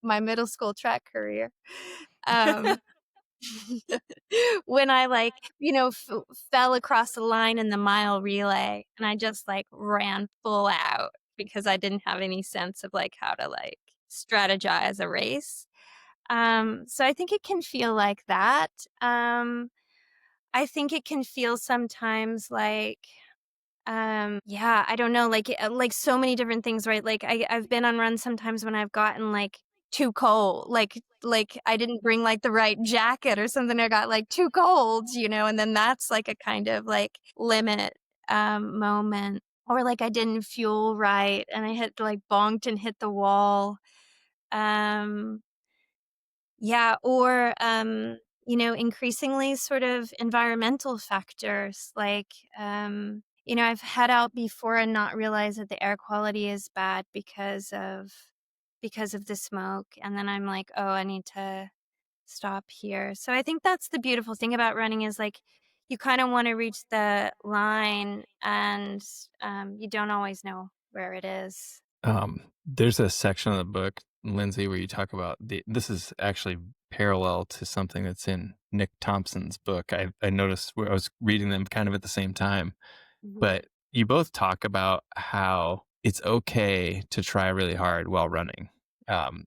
my middle school track career. Um when I like, fell across the line in the mile relay and I just like ran full out because I didn't have any sense of like how to like strategize a race. So I think it can feel like that. I think it can feel sometimes like yeah, I don't know, like so many different things, right? Like I've been on runs sometimes when I've gotten like too cold, like I didn't bring like the right jacket or something. I got like too cold, and then that's like a kind of like limit moment. Or like I didn't fuel right and I hit like bonked and hit the wall. Um yeah, or increasingly sort of environmental factors like I've had out before and not realized that the air quality is bad because of the smoke, and then I'm like, "Oh, I need to stop here." So I think that's the beautiful thing about running is like you kind of want to reach the line and you don't always know where it is. There's a section of the book, Lindsay, where you talk about this is actually parallel to something that's in Nick Thompson's book. I noticed where I was reading them kind of at the same time, Mhm. but you both talk about how it's okay to try really hard while running. And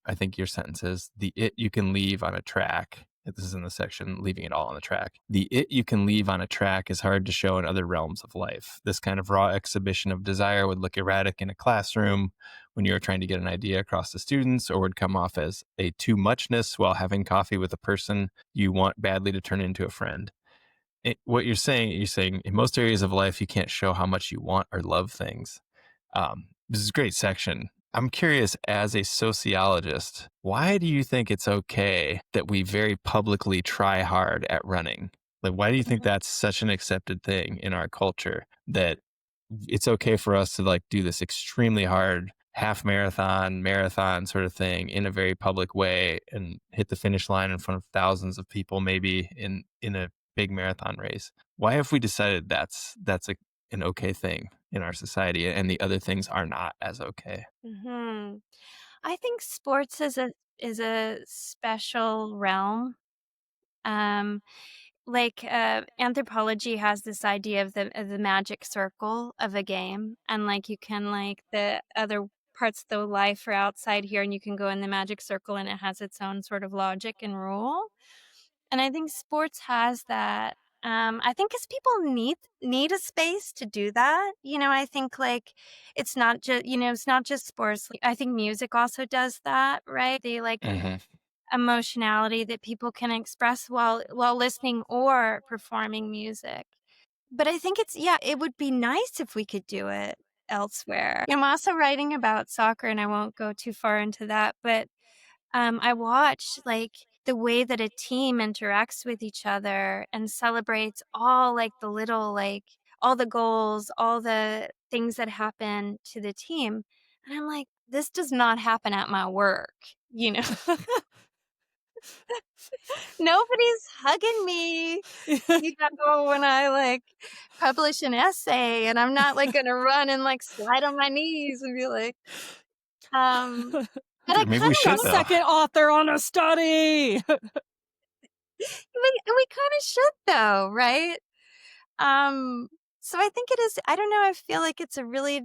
I think your sentence is the it you can leave on a track. This is in the section, leaving it all on the track. The it you can leave on a track is hard to show in other realms of life. This kind of raw exhibition of desire would look erratic in a classroom when you're trying to get an idea across to students, or would come off as a too muchness while having coffee with a person you want badly to turn into a friend. What you're saying in most areas of life, you can't show how much you want or love things. This is a great section. I'm curious, as a sociologist, why do you think it's okay that we very publicly try hard at running? Like, why do you think that's such an accepted thing in our culture, that it's okay for us to like do this extremely hard half marathon sort of thing in a very public way and hit the finish line in front of thousands of people, maybe in a big marathon race? Why have we decided an okay thing in our society and the other things are not as okay? Mhm. I think sports is a special realm. Um, anthropology has this idea of the magic circle of a game, and like you can like the other parts of the life are outside here, and you can go in the magic circle, and it has its own sort of logic and rule. And I think sports has that. I think because people need a space to do that. I think like it's not just sports. Like, I think music also does that, right? The like Hmm. emotionality that people can express while listening or performing music. But I think it would be nice if we could do it elsewhere. I'm also writing about soccer, and I won't go too far into that, but I watch like the way that a team interacts with each other and celebrates all like the little like all the goals, all the things that happen to the team. And I'm like, this does not happen at my work, you know. Nobody's hugging me, when I like publish an essay, and I'm not like gonna run and like slide on my knees and be like, um but I Maybe kind we of should Come want though. second author on a study. we kind of should though, right? Um, so I think it is, I don't know, I feel like it's a really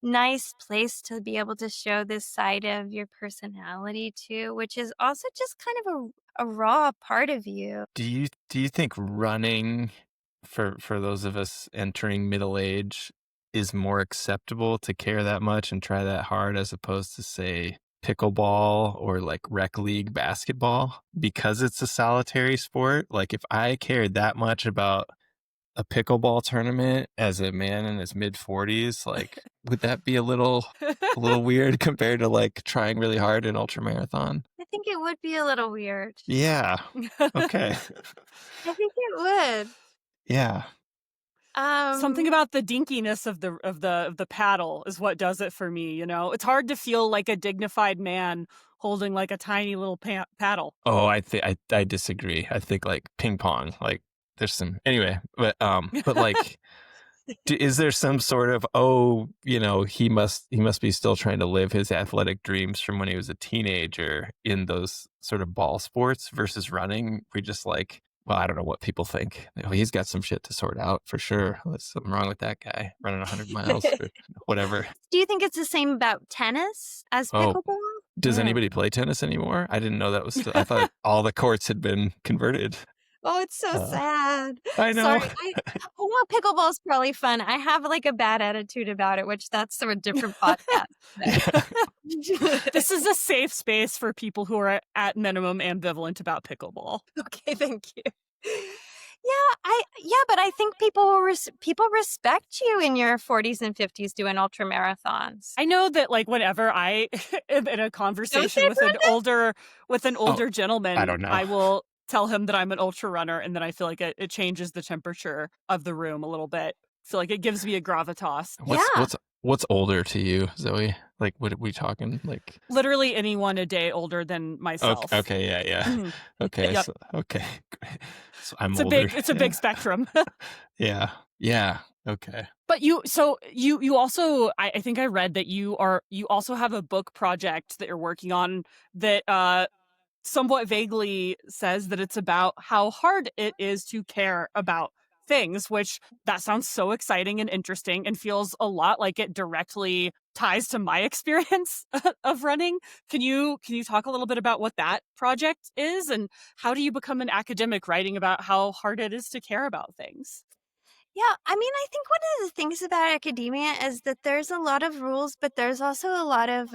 nice place to be able to show this side of your personality too, which is also just kind of a raw part of you. Do you think running for those of us entering middle age is more acceptable to care that much and try that hard as opposed to say pickleball or like rec league basketball because it's a solitary sport? Like if I cared that much about a pickleball tournament as a man in his mid 40s, like would that be a little weird compared to like trying really hard in ultra marathon? I think it would be a little weird. Yeah. Okay. I think it would. Yeah. Something Um, about the dinkiness of the paddle is what does it for me, you know? It's hard to feel like a dignified man holding like a tiny little paddle. Oh, I disagree. I think like ping pong, like there's some anyway, but like is there some sort of he must be still trying to live his athletic dreams from when he was a teenager in those sort of ball sports versus running? We just like, well, I don't know what people think. He's got some shit to sort out for sure. There's something wrong with that guy running 100 miles or whatever. do you think it's the same about tennis as Oh, pickleball? does Mm. anybody play tennis anymore? I didn't know that was still, I thought all the courts had been converted. Oh, it's so sad. I know. Sorry. Well, pickleball's probably fun. I have like a bad attitude about it, which that's a different podcast. Yeah. This is a safe space for people who are at minimum ambivalent about pickleball. Okay, thank you. But I think people respect you in your 40s and 50s doing ultra marathons. I know that like whenever I am in a conversation they, with an older I gentleman, don't know. I will tell him that I'm an ultra runner, and then I feel like it changes the temperature of the room a little bit. I feel like it gives me a gravitas. What's older to you, Zoe? Like, what are we talking? Like, Literally anyone a day older than myself. okay, yeah. Mhm. Okay, Yep. okay. So I'm It's older. a big spectrum. Yeah. Okay. But you also, I think I read that you also have a book project that you're working on that somewhat vaguely says that it's about how hard it is to care about things, which that sounds so exciting and interesting and feels a lot like it directly ties to my experience of running. Can you talk a little bit about what that project is and how do you become an academic writing about how hard it is to care about things? Yeah, I mean, I think one of the things about academia is that there's a lot of rules, but there's also a lot of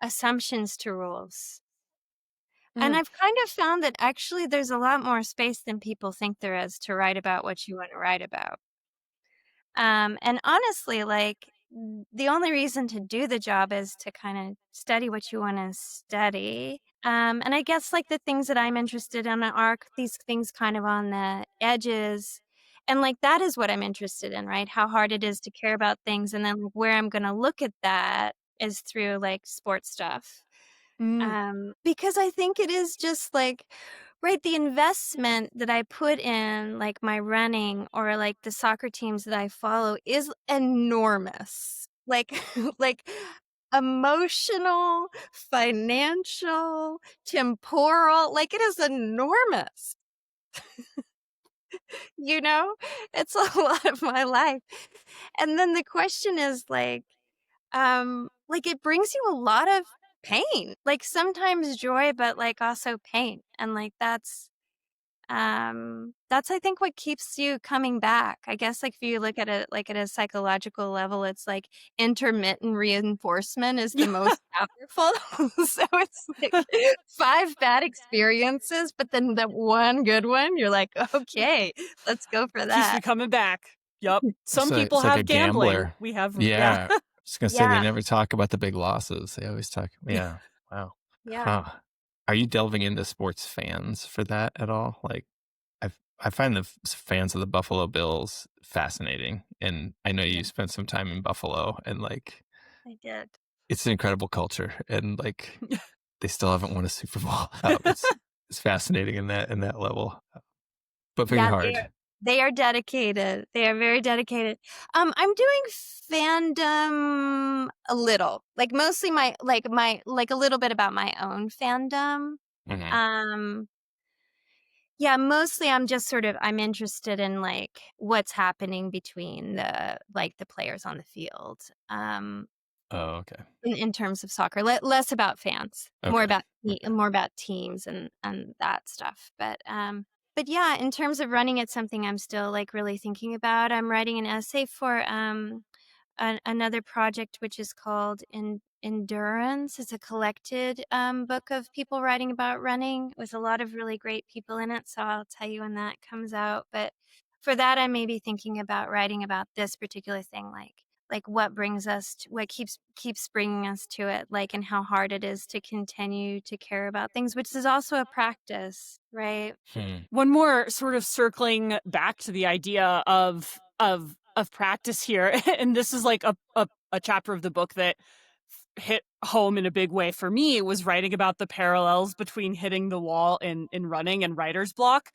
assumptions to rules. And Mm. I've kind of found that actually there's a lot more space than people think there is to write about what you want to write about. And honestly, like the only reason to do the job is to kind of study what you want to study. And I guess like the things that I'm interested in are these things kind of on the edges. And like that is what I'm interested in, right? How hard it is to care about things. And then where I'm going to look at that is through like sports stuff. Mm. Because I think it is just like, right, the investment that I put in, like my running or like the soccer teams that I follow is enormous. Like, like emotional, financial, temporal, like it is enormous. You know, it's a lot of my life. And then the question is like it brings you a lot of pain, like sometimes joy, but like also pain. And like that's I think what keeps you coming back. I guess like if you look at it like at a psychological level, it's like intermittent reinforcement is the most powerful. So it's like 5 bad experiences, but then that one good one, you're like, okay, let's go for Keeps me that. coming back. Yep. Some people It's like a have gambling. gambler. We have Yeah. I was gonna say they Yeah, never talk about the big losses. They always talk. Yeah. Wow. yeah. Huh. Are you delving into sports fans for that at all? Like, I find the fans of the Buffalo Bills fascinating, and I know you spent some time in Buffalo, and like, I did. it's an incredible culture, and like, they still haven't won a Super Bowl. It's fascinating in that level, but very Yeah, hard. they are dedicated. They are very dedicated. I'm doing fandom a little, like mostly my like a little bit about my own fandom. Mhm. Um, Yeah, mostly I'm interested in like what's happening between the players on the field. Oh, okay. In terms of soccer, less about fans, Okay. Okay. more about teams and that stuff. But yeah, in terms of running, it's something I'm still like really thinking about. I'm writing an essay for another project which is called Endurance. It's a collected book of people writing about running with a lot of really great people in it. So I'll tell you when that comes out. But for that, I may be thinking about writing about this particular thing, like what brings us to, what keeps bringing us to it, like, and how hard it is to continue to care about things, which is also a practice, right? One more sort of circling back to the idea of practice here, and this is like a chapter of the book that hit home in a big way for me, was writing about the parallels between hitting the wall in running and writer's block,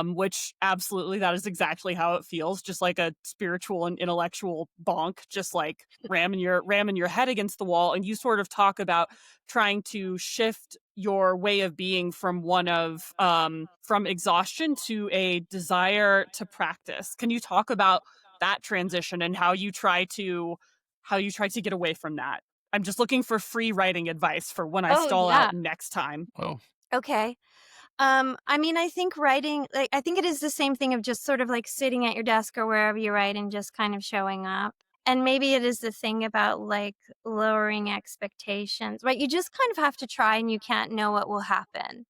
which absolutely that is exactly how it feels, just like a spiritual and intellectual bonk, just like ramming your head against the wall. And you sort of talk about trying to shift your way of being from one of from exhaustion to a desire to practice. Can you talk about that transition and how you try to get away from that? I'm just looking for free writing advice for when I Oh stall yeah. out next time. Oh, Okay. I mean, I think writing, like, I think it is the same thing of just sort of like sitting at your desk or wherever you write and just kind of showing up. And maybe it is the thing about like lowering expectations, right? You just kind of have to try and you can't know what will happen.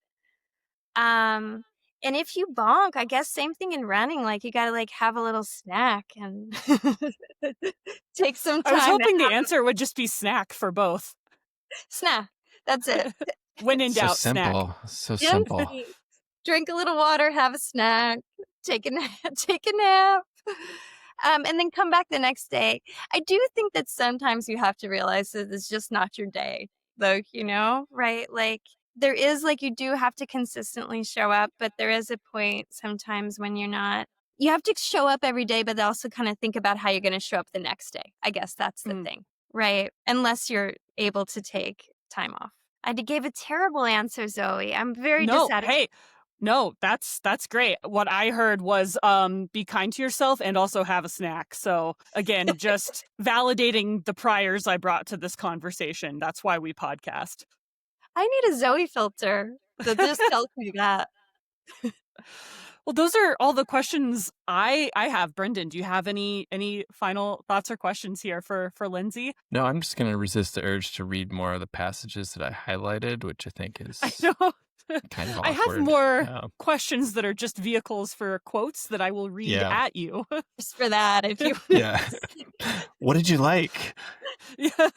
Um, and if you bonk, I guess same thing in running, like you got to like have a little snack and take some I was time to hoping the have answer would just be snack for both. snack. That's it. When in so doubt, snack. simple. So simple. Empty. Drink a little water, have a snack, take a nap, take a nap, and then come back the next day. I do think that sometimes you have to realize that it's just not your day, though, right? Like there is like you do have to consistently show up, but there is a point sometimes when you're not. You have to show up every day, but also kind of think about how you're going to show up the next day. I guess that's the thing, right? Unless you're able to take time off. I gave a terrible answer, Zoe. I'm very dissatisfied. Hey, no, that's great. What I heard was be kind to yourself and also have a snack. So again, just validating the priors I brought to this conversation. That's why we podcast. I need a Zoe filter that just tells me that. Well, those are all the questions I have. Brendan, do you have any final thoughts or questions here for Lindsey? No, I'm just going to resist the urge to read more of the passages that I highlighted, which I think is I know. kind of I have awkward. more questions that are just vehicles for quotes that I will read at you. Just for that, if you. Yeah. What did you like? Yeah.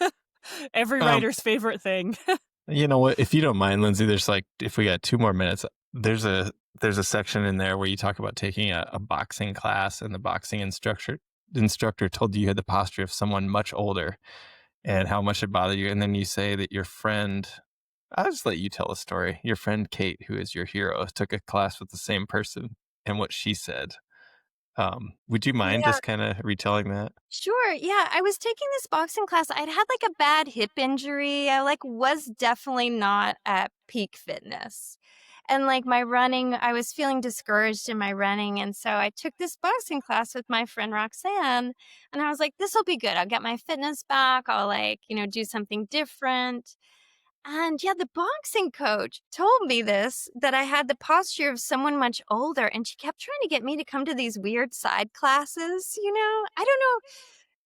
Every writer's favorite thing. You know what? If you don't mind, Lindsey, there's like, if we got 2 more minutes, there's a section in there where you talk about taking a boxing class, and the boxing instructor told you had the posture of someone much older and how much it bothered you. And then you say that your friend, I'll just let you tell a story. Your friend Kate, who is your hero, took a class with the same person and what she said. Would you mind just kind of retelling that? Sure. Yeah. I was taking this boxing class. I'd had like a bad hip injury. I like was definitely not at peak fitness. And like my running, I was feeling discouraged in my running. And so I took this boxing class with my friend Roxanne. And I was like, this will be good. I'll get my fitness back. I'll like, do something different. And yeah, the boxing coach told me that I had the posture of someone much older. And she kept trying to get me to come to these weird side classes, I don't know.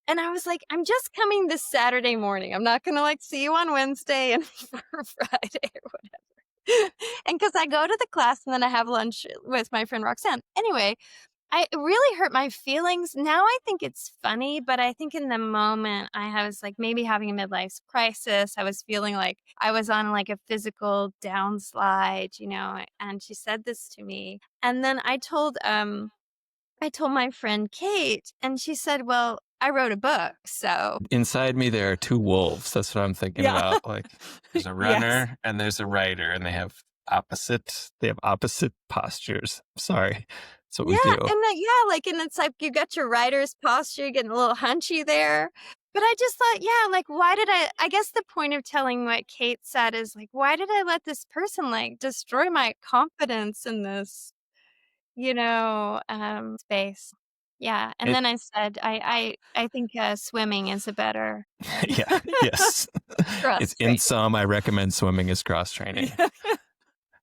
And I was like, I'm just coming this Saturday morning. I'm not going to like see you on Wednesday and Friday or whatever. And because I go to the class and then I have lunch with my friend Roxanne. Anyway, it really hurt my feelings. Now I think it's funny, but I think in the moment I was like maybe having a midlife crisis. I was feeling like I was on like a physical downslide, and she said this to me. And then I told my friend Kate, and she said, well, I wrote a book, so. Inside me, there are 2 wolves. That's what I'm thinking about. Like, there's a runner and there's a writer, and they have opposite postures. Sorry. That's what we do. And it's like you got your writer's posture, you're getting a little hunchy there. But I just thought, like, why did I guess the point of telling what Kate said is like, why did I let this person like destroy my confidence in this space. Yeah. And It, then I said, I think swimming is a better yeah, yes. cross It's in training. some, I recommend swimming as cross training.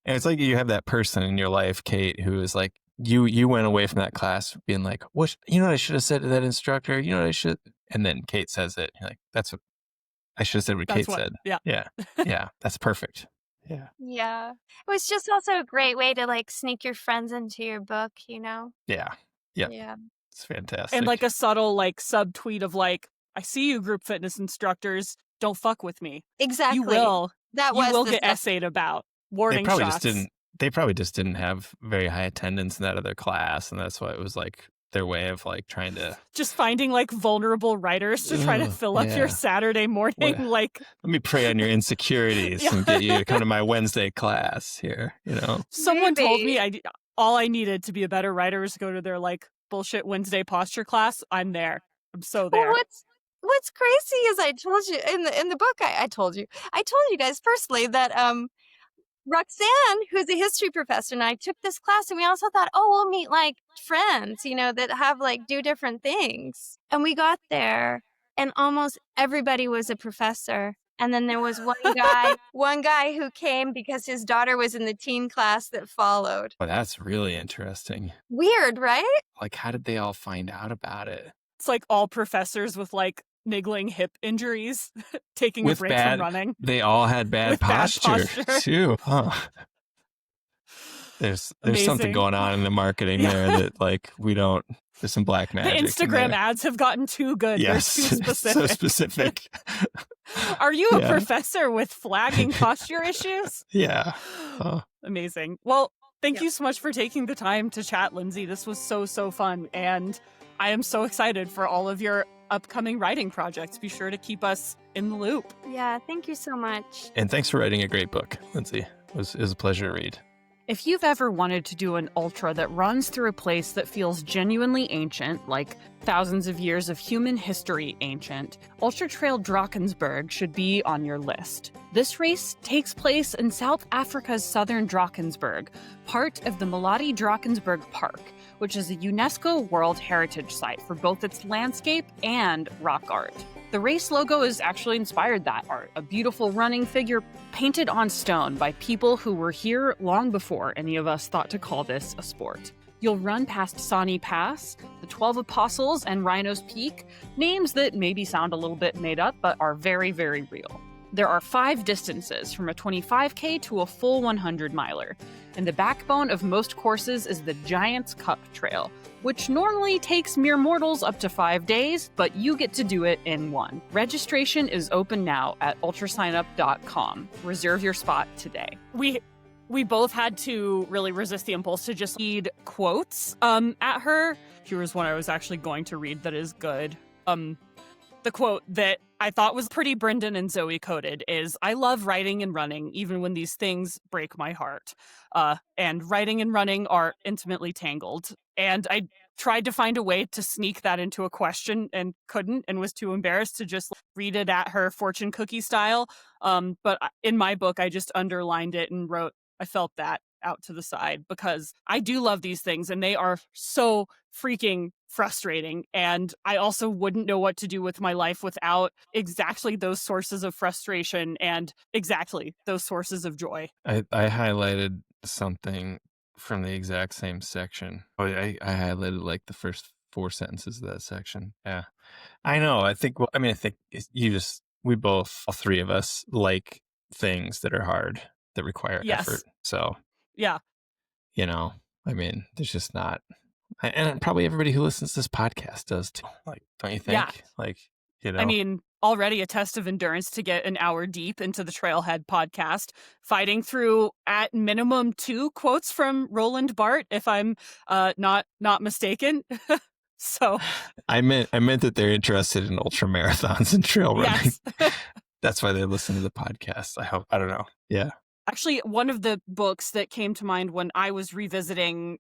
And it's like you have that person in your life, Kate, who is like, you went away from that class being like, what, you know what I should have said to that instructor? You know what I should, and then Kate says it. You're like, that's what I should have said what That's Kate what, said. yeah. Yeah. Yeah. That's perfect. Yeah. Yeah. It was just also a great way to like sneak your friends into your book, Yeah. Yep. Yeah. It's fantastic. And like a subtle like subtweet of like, I see you group fitness instructors, don't fuck with me. Exactly. You will the get stuff. essayed about. Warning shots. They probably just didn't have very high attendance in that other class, and that's why it was like their way of like trying to just finding like vulnerable writers to try to fill up your Saturday morning. Like, let me prey on your insecurities and get you to come to my Wednesday class here. Someone told me all I needed to be a better writer was to go to their like bullshit Wednesday posture class. I'm there. I'm so there. Well, what's crazy is I told you in the book I told you guys personally that Roxanne, who's a history professor, and I took this class, and we also thought, oh, we'll meet like friends, that have like do different things. And we got there, and almost everybody was a professor. And then there was one guy who came because his daughter was in the teen class that followed. Well, that's really interesting. Weird, right? Like, how did they all find out about it? It's like all professors with like niggling hip injuries taking a break from running. They all had bad posture too. Huh. There's something going on in the marketing there that like there's some black magic. The Instagram ads have gotten too good. Yes, they're too specific. so specific. Are you a professor with flagging posture issues? Yeah. Oh. Amazing. Well, thank you so much for taking the time to chat, Lindsey. This was so fun, and I am so excited for all of your upcoming writing projects. Be sure to keep us in the loop. Yeah, thank you so much. And thanks for writing a great book, Lindsey. It was a pleasure to read. If you've ever wanted to do an ultra that runs through a place that feels genuinely ancient, like thousands of years of human history ancient, Ultra Trail Drakensberg should be on your list. This race takes place in South Africa's southern Drakensberg, part of the Melody Drakensberg Park, which is a UNESCO World Heritage Site for both its landscape and rock art. The race logo is actually inspired that art, a beautiful running figure painted on stone by people who were here long before any of us thought to call this a sport. You'll run past Sani Pass, the 12 Apostles, and Rhino's Peak, names that maybe sound a little bit made up but are very, very real. There are 5 distances, from a 25K to a full 100-miler, and the backbone of most courses is the Giant's Cup Trail, which normally takes mere mortals up to 5 days, but you get to do it in 1. Registration is open now at ultrasignup.com. Reserve your spot today. We both had to really resist the impulse to just read quotes at her. Here's one I was actually going to read that is good. The quote that I thought was pretty Brendan and Zoe coded is, "I love writing and running, even when these things break my heart." And writing and running are intimately tangled. And I tried to find a way to sneak that into a question and couldn't, and was too embarrassed to just read it at her fortune cookie style. But in my book, I just underlined it and wrote, I felt that out to the side, because I do love these things and they are so freaking frustrating. And I also wouldn't know what to do with my life without exactly those sources of frustration and exactly those sources of joy. I highlighted something from the exact same section. I highlighted like the first 4 sentences of that section. Yeah. I know. I think we both, all 3 of us, like things that are hard, that require effort. So, yeah. There's just not, and probably everybody who listens to this podcast does too. Like, don't you think? Yeah. Already a test of endurance to get an hour deep into the Trailhead podcast, fighting through at minimum 2 quotes from Roland Barthes, if I'm not mistaken. So I meant that they're interested in ultra marathons and trail running. Yes. That's why they listen to the podcast. I don't know. Yeah. Actually, one of the books that came to mind when I was revisiting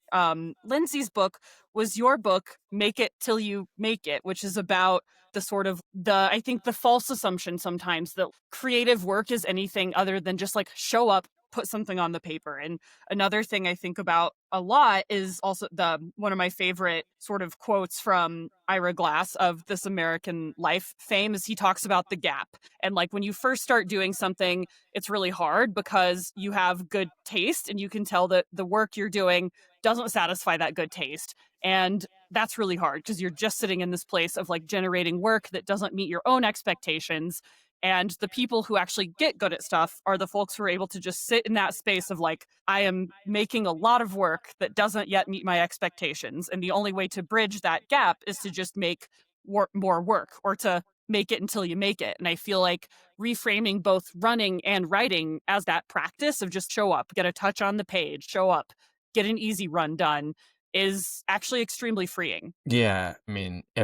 Lindsey's book was your book, Make It Till You Make It, which is about the false assumption sometimes that creative work is anything other than just like show up, put something on the paper. And another thing I think about a lot is also one of my favorite sort of quotes from Ira Glass of This American Life fame is he talks about the gap. And like when you first start doing something, it's really hard because you have good taste and you can tell that the work you're doing doesn't satisfy that good taste. And that's really hard because you're just sitting in this place of like generating work that doesn't meet your own expectations. And the people who actually get good at stuff are the folks who are able to just sit in that space of like, I am making a lot of work that doesn't yet meet my expectations. And the only way to bridge that gap is to just make more work or to make it until you make it. And I feel like reframing both running and writing as that practice of just show up, get a touch on the page, show up, get an easy run done is actually extremely freeing. Yeah, I mean, I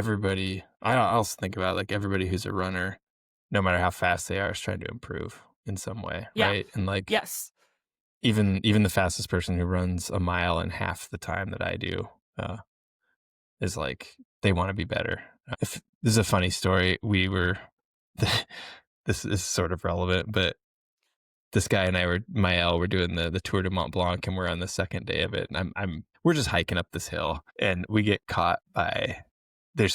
also think about like everybody who's a runner, no matter how fast they are, is trying to improve in some way, Yeah. right? And like, Yes. even the fastest person who runs a mile in half the time that I do is like, they want to be better. This is a funny story. This is sort of relevant, but this guy and I Maël were doing the Tour de Mont Blanc, and we're on the second day of it. And we're just hiking up this hill, and we get caught by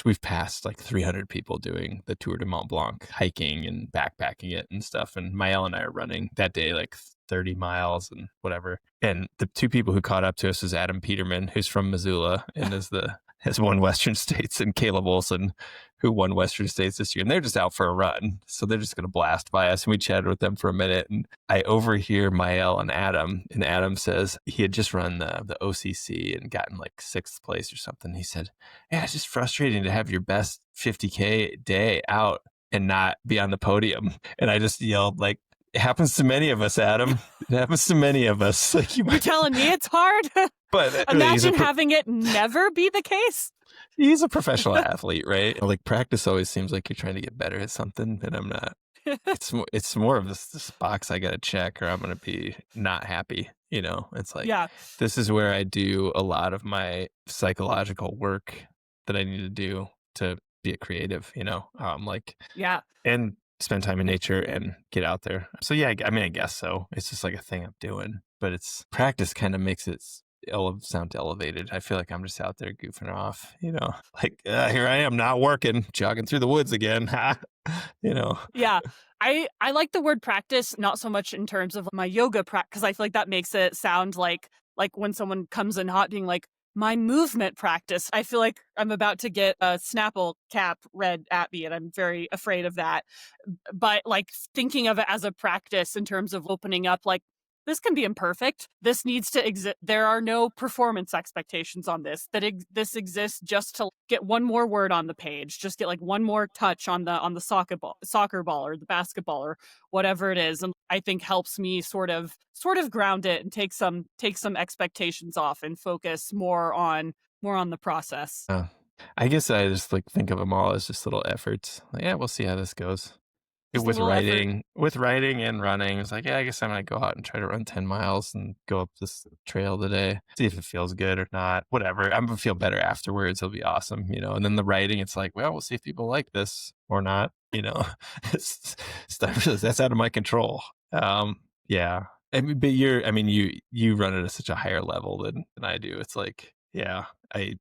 we've passed like 300 people doing the Tour de Mont Blanc, hiking and backpacking it and stuff. And Maël and I are running that day like 30 miles and whatever. And the two people who caught up to us is Adam Peterman, who's from Missoula and has won Western States, and Caleb Olson, who won Western States this year. And they're just out for a run. So they're just going to blast by us. And we chatted with them for a minute. And I overhear Maël and Adam says he had just run the OCC and gotten like 6th place or something. He said, yeah, it's just frustrating to have your best 50K day out and not be on the podium. And I just yelled like, it happens to many of us, Adam. It happens to many of us. Like, You're telling me it's hard? But imagine having it never be the case. He's a professional athlete, right? Like practice always seems like you're trying to get better at something, and I'm not. It's more of this box I got to check, or I'm going to be not happy. You know, it's like, this is where I do a lot of my psychological work that I need to do to be a creative, you know, and spend time in nature and get out there. So yeah, I mean, I guess so. It's just like a thing I'm doing, but it's practice kind of makes it sound elevated. I feel like I'm just out there goofing off, you know, like here I am not working, jogging through the woods again, you know. Yeah. I like the word practice, not so much in terms of my yoga practice, because I feel like that makes it sound like when someone comes in hot being like, my movement practice. I feel like I'm about to get a Snapple cap read at me, and I'm very afraid of that. But like thinking of it as a practice in terms of opening up, like, this can be imperfect. This needs to exist. There are no performance expectations on this. This exists just to get one more word on the page, just get like one more touch on the soccer ball or the basketball or whatever it is. And I think helps me sort of ground it and take some expectations off and focus more on the process. I guess I just like think of them all as just little efforts. Like, yeah, we'll see how this goes. With writing and running, it's like, yeah, I guess I'm going to go out and try to run 10 miles and go up this trail today, see if it feels good or not, whatever. I'm going to feel better afterwards. It'll be awesome, you know. And then the writing, it's like, well, we'll see if people like this or not, you know. That's out of my control. Yeah. I mean, but you run it at such a higher level than I do. It's like, yeah, I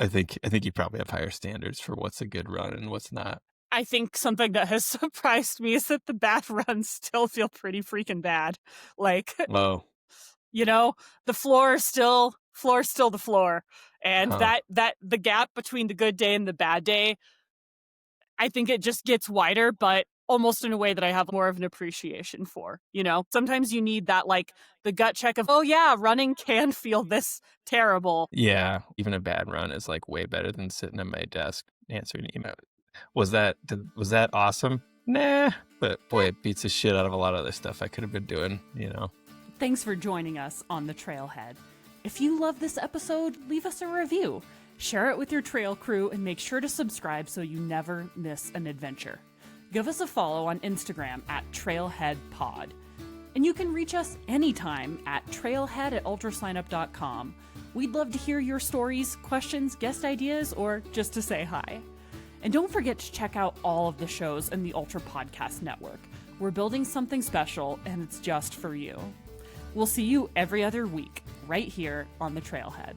think you probably have higher standards for what's a good run and what's not. I think something that has surprised me is that the bad runs still feel pretty freaking bad. Like, you know, the floor is still the floor. And that the gap between the good day and the bad day, I think it just gets wider, but almost in a way that I have more of an appreciation for, you know. Sometimes you need that, like, the gut check of, oh yeah, running can feel this terrible. Yeah, even a bad run is like way better than sitting at my desk answering email. Was that awesome? Nah, but boy, it beats the shit out of a lot of other stuff I could have been doing, you know. Thanks for joining us on the Trailhead. If you love this episode, leave us a review, share it with your trail crew, and make sure to subscribe so you never miss an adventure. Give us a follow on Instagram at TrailheadPod. And you can reach us anytime at trailhead@ultrasignup.com. We'd love to hear your stories, questions, guest ideas, or just to say hi. And don't forget to check out all of the shows in the Ultra Podcast Network. We're building something special, and it's just for you. We'll see you every other week, right here on the Trailhead.